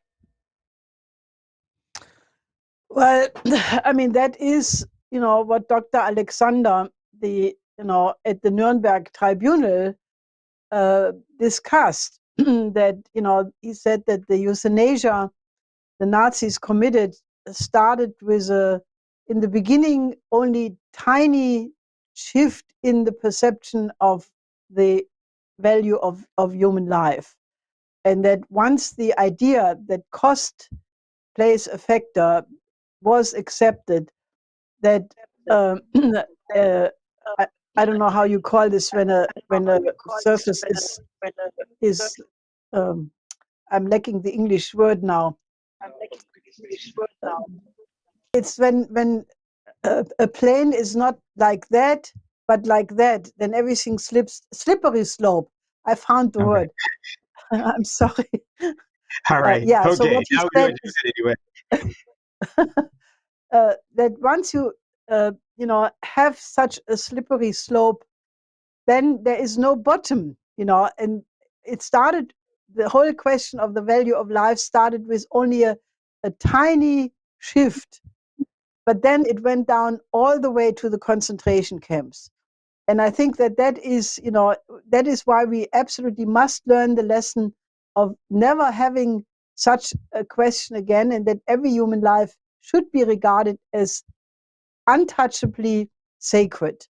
C: Well, I mean, that is, what Dr. Alexander, at the Nuremberg Tribunal discussed, that, he said that the euthanasia the Nazis committed started with in the beginning, only tiny shift in the perception of the value of human life. And that once the idea that cost plays a factor was accepted, that I don't know how you call this when a surface is I'm lacking the English word now. It's when a plane is not like that, but like that, then everything slips. Slippery slope. I found the word. I'm sorry.
A: All right.
C: Yeah.
A: Okay.
C: So what he
A: Now we
C: said
A: understand anyway.
C: that once you have such a slippery slope, then there is no bottom. And it started. The whole question of the value of life started with only a tiny shift, but then it went down all the way to the concentration camps. And I think that is, that is why we absolutely must learn the lesson of never having such a question again, and that every human life should be regarded as untouchably sacred.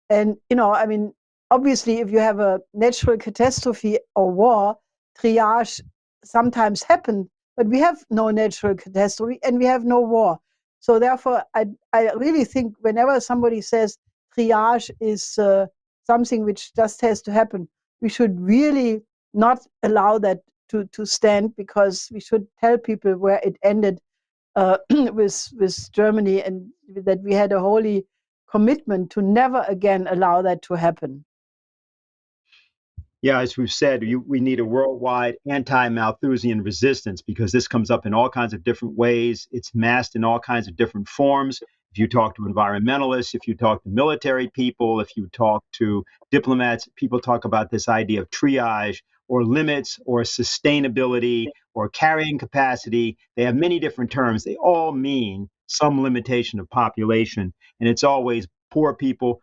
C: And, I mean, obviously, if you have a natural catastrophe or war, triage sometimes happen, but we have no natural catastrophe and we have no war. So therefore, I really think whenever somebody says triage is something which just has to happen, we should really not allow that to stand, because we should tell people where it ended with Germany, and that we had a holy commitment to never again allow that to happen.
A: Yeah, as we've said, we need a worldwide anti-Malthusian resistance, because this comes up in all kinds of different ways. It's masked in all kinds of different forms. If you talk to environmentalists, if you talk to military people, if you talk to diplomats, people talk about this idea of triage or limits or sustainability or carrying capacity. They have many different terms. They all mean some limitation of population. And it's always poor people,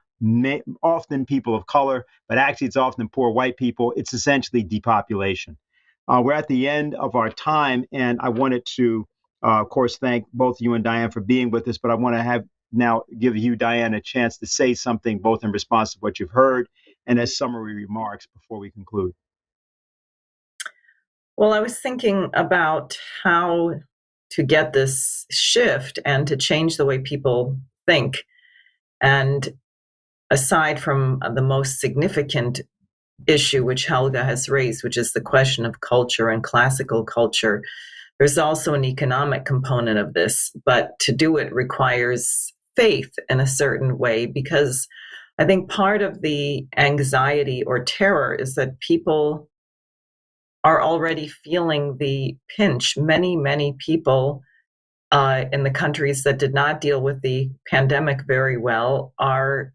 A: often people of color, but actually it's often poor white people. It's essentially depopulation. We're at the end of our time, and I wanted to, of course, thank both you and Diane for being with us, but I want to now give you, Diane, a chance to say something both in response to what you've heard and as summary remarks before we conclude.
B: Well, I was thinking about how to get this shift and to change the way people think. And aside from the most significant issue which Helga has raised, which is the question of culture and classical culture, there's also an economic component of this. But to do it requires faith in a certain way, because I think part of the anxiety or terror is that people are already feeling the pinch. Many, many people in the countries that did not deal with the pandemic very well are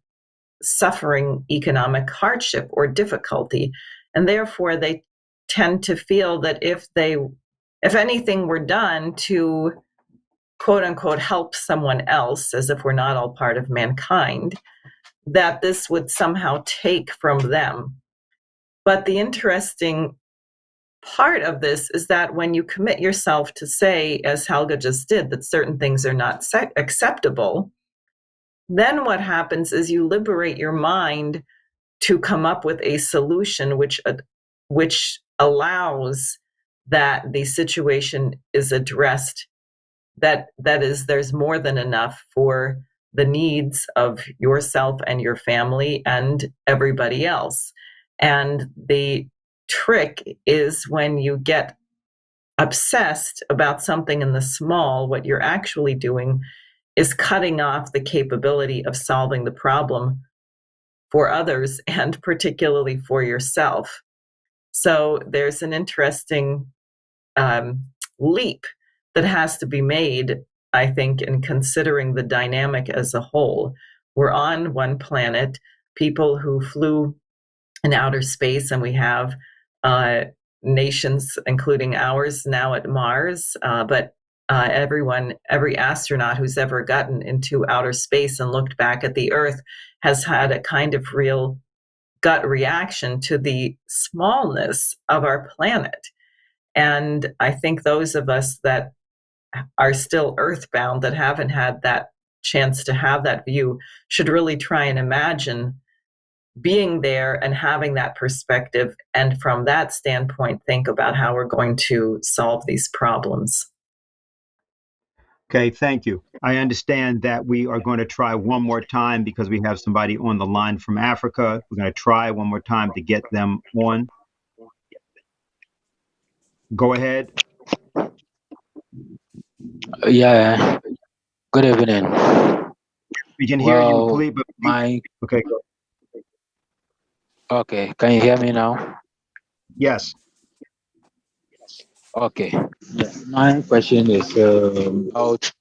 B: suffering economic hardship or difficulty. And therefore, they tend to feel that if anything were done to, quote unquote, help someone else, as if we're not all part of mankind, that this would somehow take from them. But the interesting part of this is that when you commit yourself to say, as Helga just did, that certain things are not acceptable, then what happens is you liberate your mind to come up with a solution which allows that the situation is addressed, that is, there's more than enough for the needs of yourself and your family and everybody else. And the trick is when you get obsessed about something in the small, what you're actually doing is cutting off the capability of solving the problem for others, and particularly for yourself. So there's an interesting leap that has to be made, I think, in considering the dynamic as a whole. We're on one planet, people who flew in outer space, and we have nations, including ours, now at Mars, but every astronaut who's ever gotten into outer space and looked back at the Earth has had a kind of real gut reaction to the smallness of our planet. And I think those of us that are still earthbound, that haven't had that chance to have that view, should really try and imagine being there and having that perspective, and from that standpoint, think about how we're going to solve these problems.
A: Okay, thank you. I understand that we are going to try one more time because we have somebody on the line from Africa. We're going to try one more time to get them on. Go ahead.
J: Yeah, good evening.
A: We can hear you,
J: Well,
A: please. But okay, go.
J: okay, can you hear me now?
A: Yes.
J: Okay. Yeah, my question is about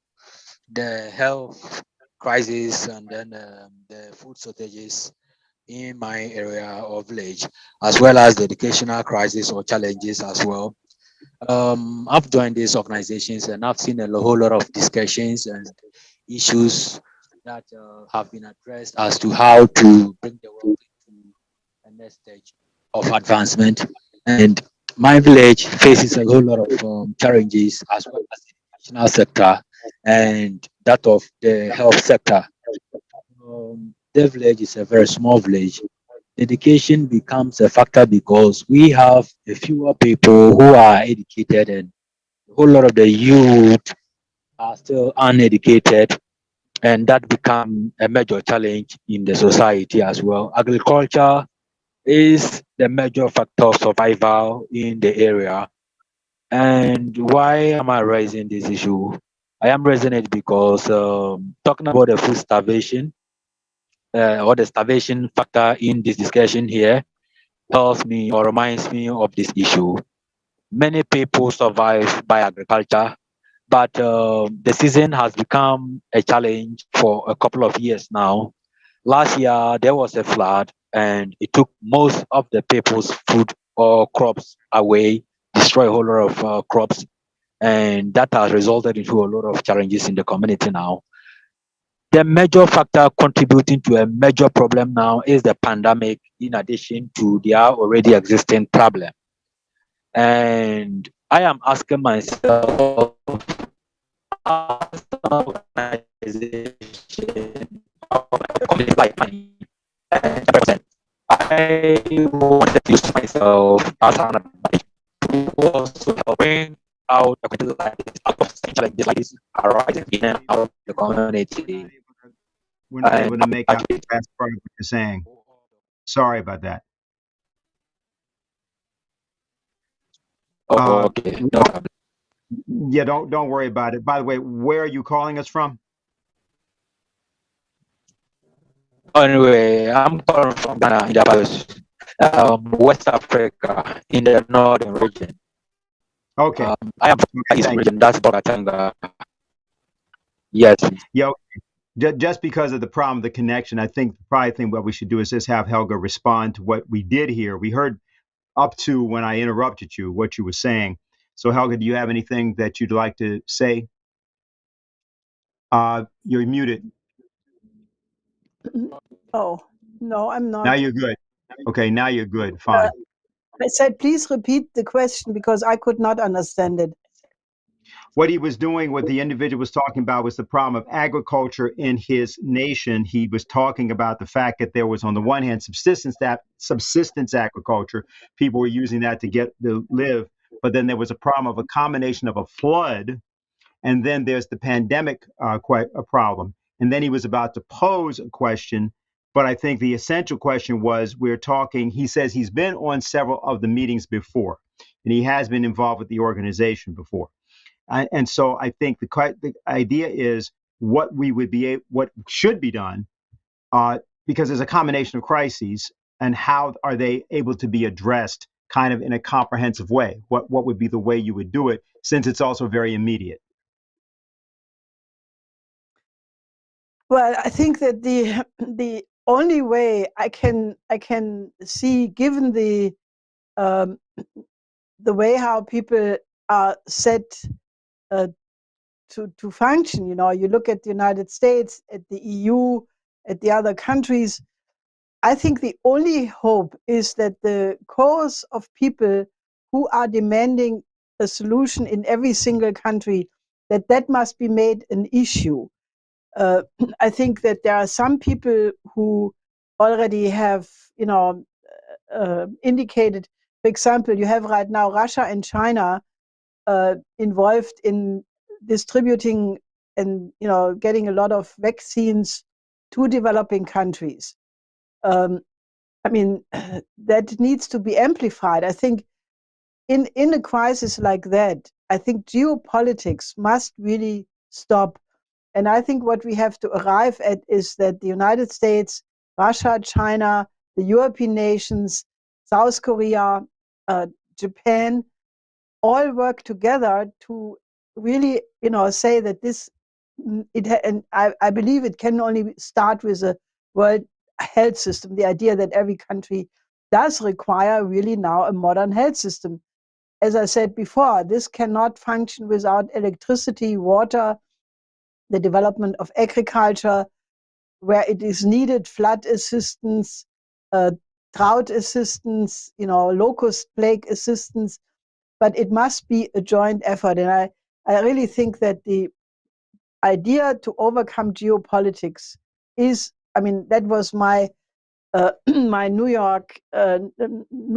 J: the health crisis and then the food shortages in my area or village, as well as the educational crisis or challenges as well. I've joined these organizations and I've seen a whole lot of discussions and issues that have been addressed as to how to bring the world into the next stage of advancement. And my village faces a whole lot of challenges, as well as the educational sector and that of the health sector. The village is a very small village. Education becomes a factor because we have a fewer people who are educated, and a whole lot of the youth are still uneducated, and that become a major challenge in the society as well. Agriculture is the major factor of survival in the area. And why am I raising this issue? I am raising it because talking about the food starvation or the starvation factor in this discussion here tells me or reminds me of this issue. Many people survive by agriculture, but the season has become a challenge for a couple of years now. Last year, there was a flood and it took most of the people's food or crops away, destroy a whole lot of crops, and that has resulted into a lot of challenges in the community now. The major factor contributing to a major problem now is the pandemic, in addition to their already existing problem. And I am asking myself, as an organization, like mine, and I wanted to use myself as an advisor to also help bring out a community like this, out of challenges like this arising in and out of the community.
A: We're not able to make out the last part of what you're saying. Sorry about that.
J: Okay, no problem.
A: Yeah, don't worry about it. By the way, where are you calling us from?
J: Anyway, I'm calling from Ghana in the West Africa in the northern region.
A: Okay.
J: I am from the East region. That's Bogatanga. Yes.
A: Yeah. Just because of the problem of the connection, I think what we should do is just have Helga respond to what we did here. We heard up to when I interrupted you, what you were saying. So Helga, do you have anything that you'd like to say? You're muted.
C: Oh, no, I'm not.
A: Now you're good. Okay, now you're good. Fine.
C: I said, please repeat the question because I could not understand it.
A: What he was doing, what the individual was talking about, was the problem of agriculture in his nation. He was talking about the fact that there was, on the one hand, subsistence agriculture. People were using that to live. But then there was a problem of a combination of a flood, and then there's the pandemic problem. And then he was about to pose a question, but I think the essential question was, he says he's been on several of the meetings before, and he has been involved with the organization before. And so I think the idea is what should be done, because there's a combination of crises, and how are they able to be addressed kind of in a comprehensive way? What would be the way you would do it, since it's also very immediate?
C: Well, I think that the only way I can see, given the the way how people are set to function. You know, you look at the United States, at the EU, at the other countries. I think the only hope is that the chorus of people who are demanding a solution in every single country, that must be made an issue. I think that there are some people who already have, you know, indicated. For example, you have right now Russia and China involved in distributing and, you know, getting a lot of vaccines to developing countries. I mean, that needs to be amplified. I think in a crisis like that, I think geopolitics must really stop. And I think what we have to arrive at is that the United States, Russia, China, the European nations, South Korea, Japan, all work together to really, you know, say that this, and I believe it can only start with a world health system, the idea that every country does require really now a modern health system. As I said before, this cannot function without electricity, water, the development of agriculture, where it is needed, flood assistance, drought assistance, you know, locust plague assistance, but it must be a joint effort. And I really think that the idea to overcome geopolitics is, I mean, that was my my New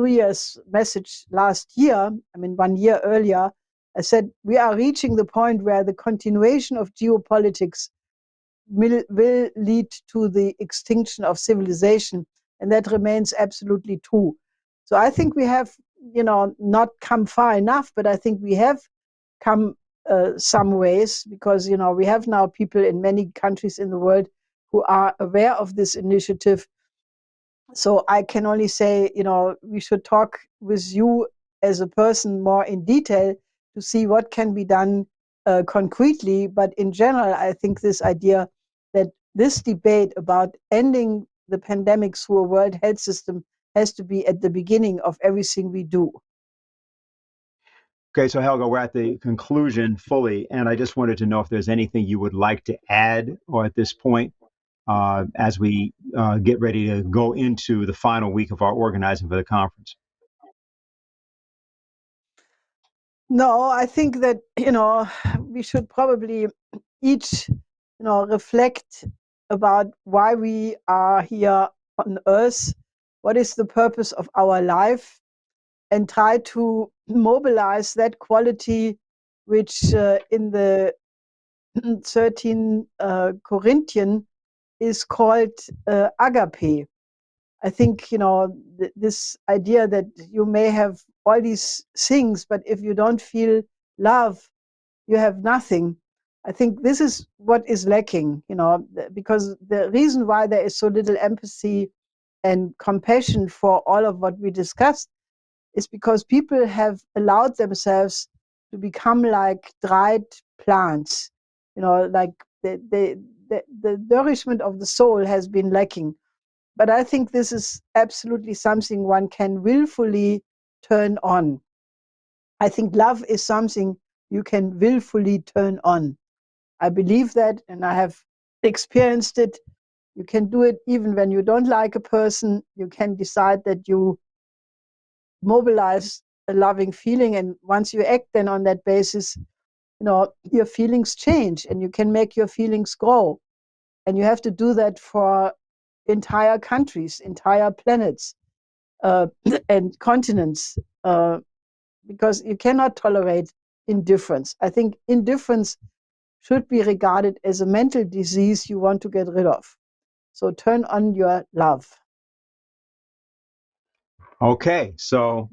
C: Year's message last year. I mean, 1 year earlier, I said we are reaching the point where the continuation of geopolitics will lead to the extinction of civilization, and that remains absolutely true. So I think we have, you know, not come far enough, but I think we have come some ways, because, you know, we have now people in many countries in the world who are aware of this initiative. So I can only say, you know, we should talk with you as a person more in detail to see what can be done concretely. But in general, I think this idea that this debate about ending the pandemic through a world health system has to be at the beginning of everything we do.
A: Okay, so Helga, we're at the conclusion fully, and I just wanted to know if there's anything you would like to add, or at this point, as we get ready to go into the final week of our organizing for the conference.
C: No, I think that, you know, we should probably each, you know, reflect about why we are here on Earth, what is the purpose of our life, and try to mobilize that quality which in the 13 Corinthian is called agape. I think, you know, this idea that you may have all these things, but if you don't feel love, you have nothing. I think this is what is lacking, you know, because the reason why there is so little empathy and compassion for all of what we discussed is because people have allowed themselves to become like dried plants, you know, like the nourishment of the soul has been lacking. But I think this is absolutely something one can willfully turn on. I think love is something you can willfully turn on. I believe that, and I have experienced it. You can do it even when you don't like a person. You can decide that you mobilize a loving feeling, and once you act then on that basis, you know, your feelings change, and you can make your feelings grow. And you have to do that for entire countries, entire planets, and continents, because you cannot tolerate indifference. I think indifference should be regarded as a mental disease you want to get rid of. So turn on your love.
A: Okay, so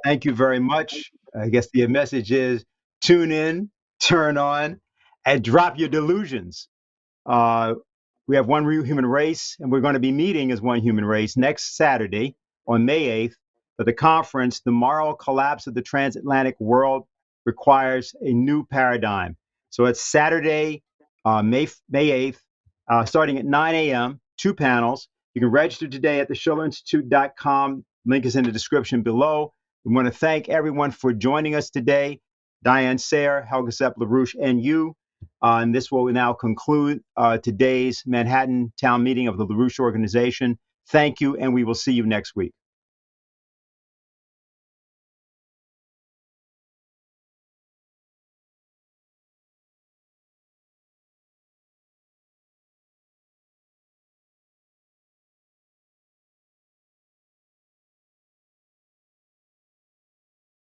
A: thank you very much. I guess the message is tune in, turn on, and drop your delusions. We have One Human Race, and we're going to be meeting as One Human Race next Saturday on May 8th for the conference, The Moral Collapse of the Transatlantic World Requires a New Paradigm. So it's Saturday, May 8th, starting at 9 a.m., 2 panels. You can register today at the schillerinstitute.com. Link is in the description below. We want to thank everyone for joining us today. Diane Sayre, Helga Zepp LaRouche, and you. And this will now conclude today's Manhattan Town Meeting of the LaRouche Organization. Thank you, and we will see you next week.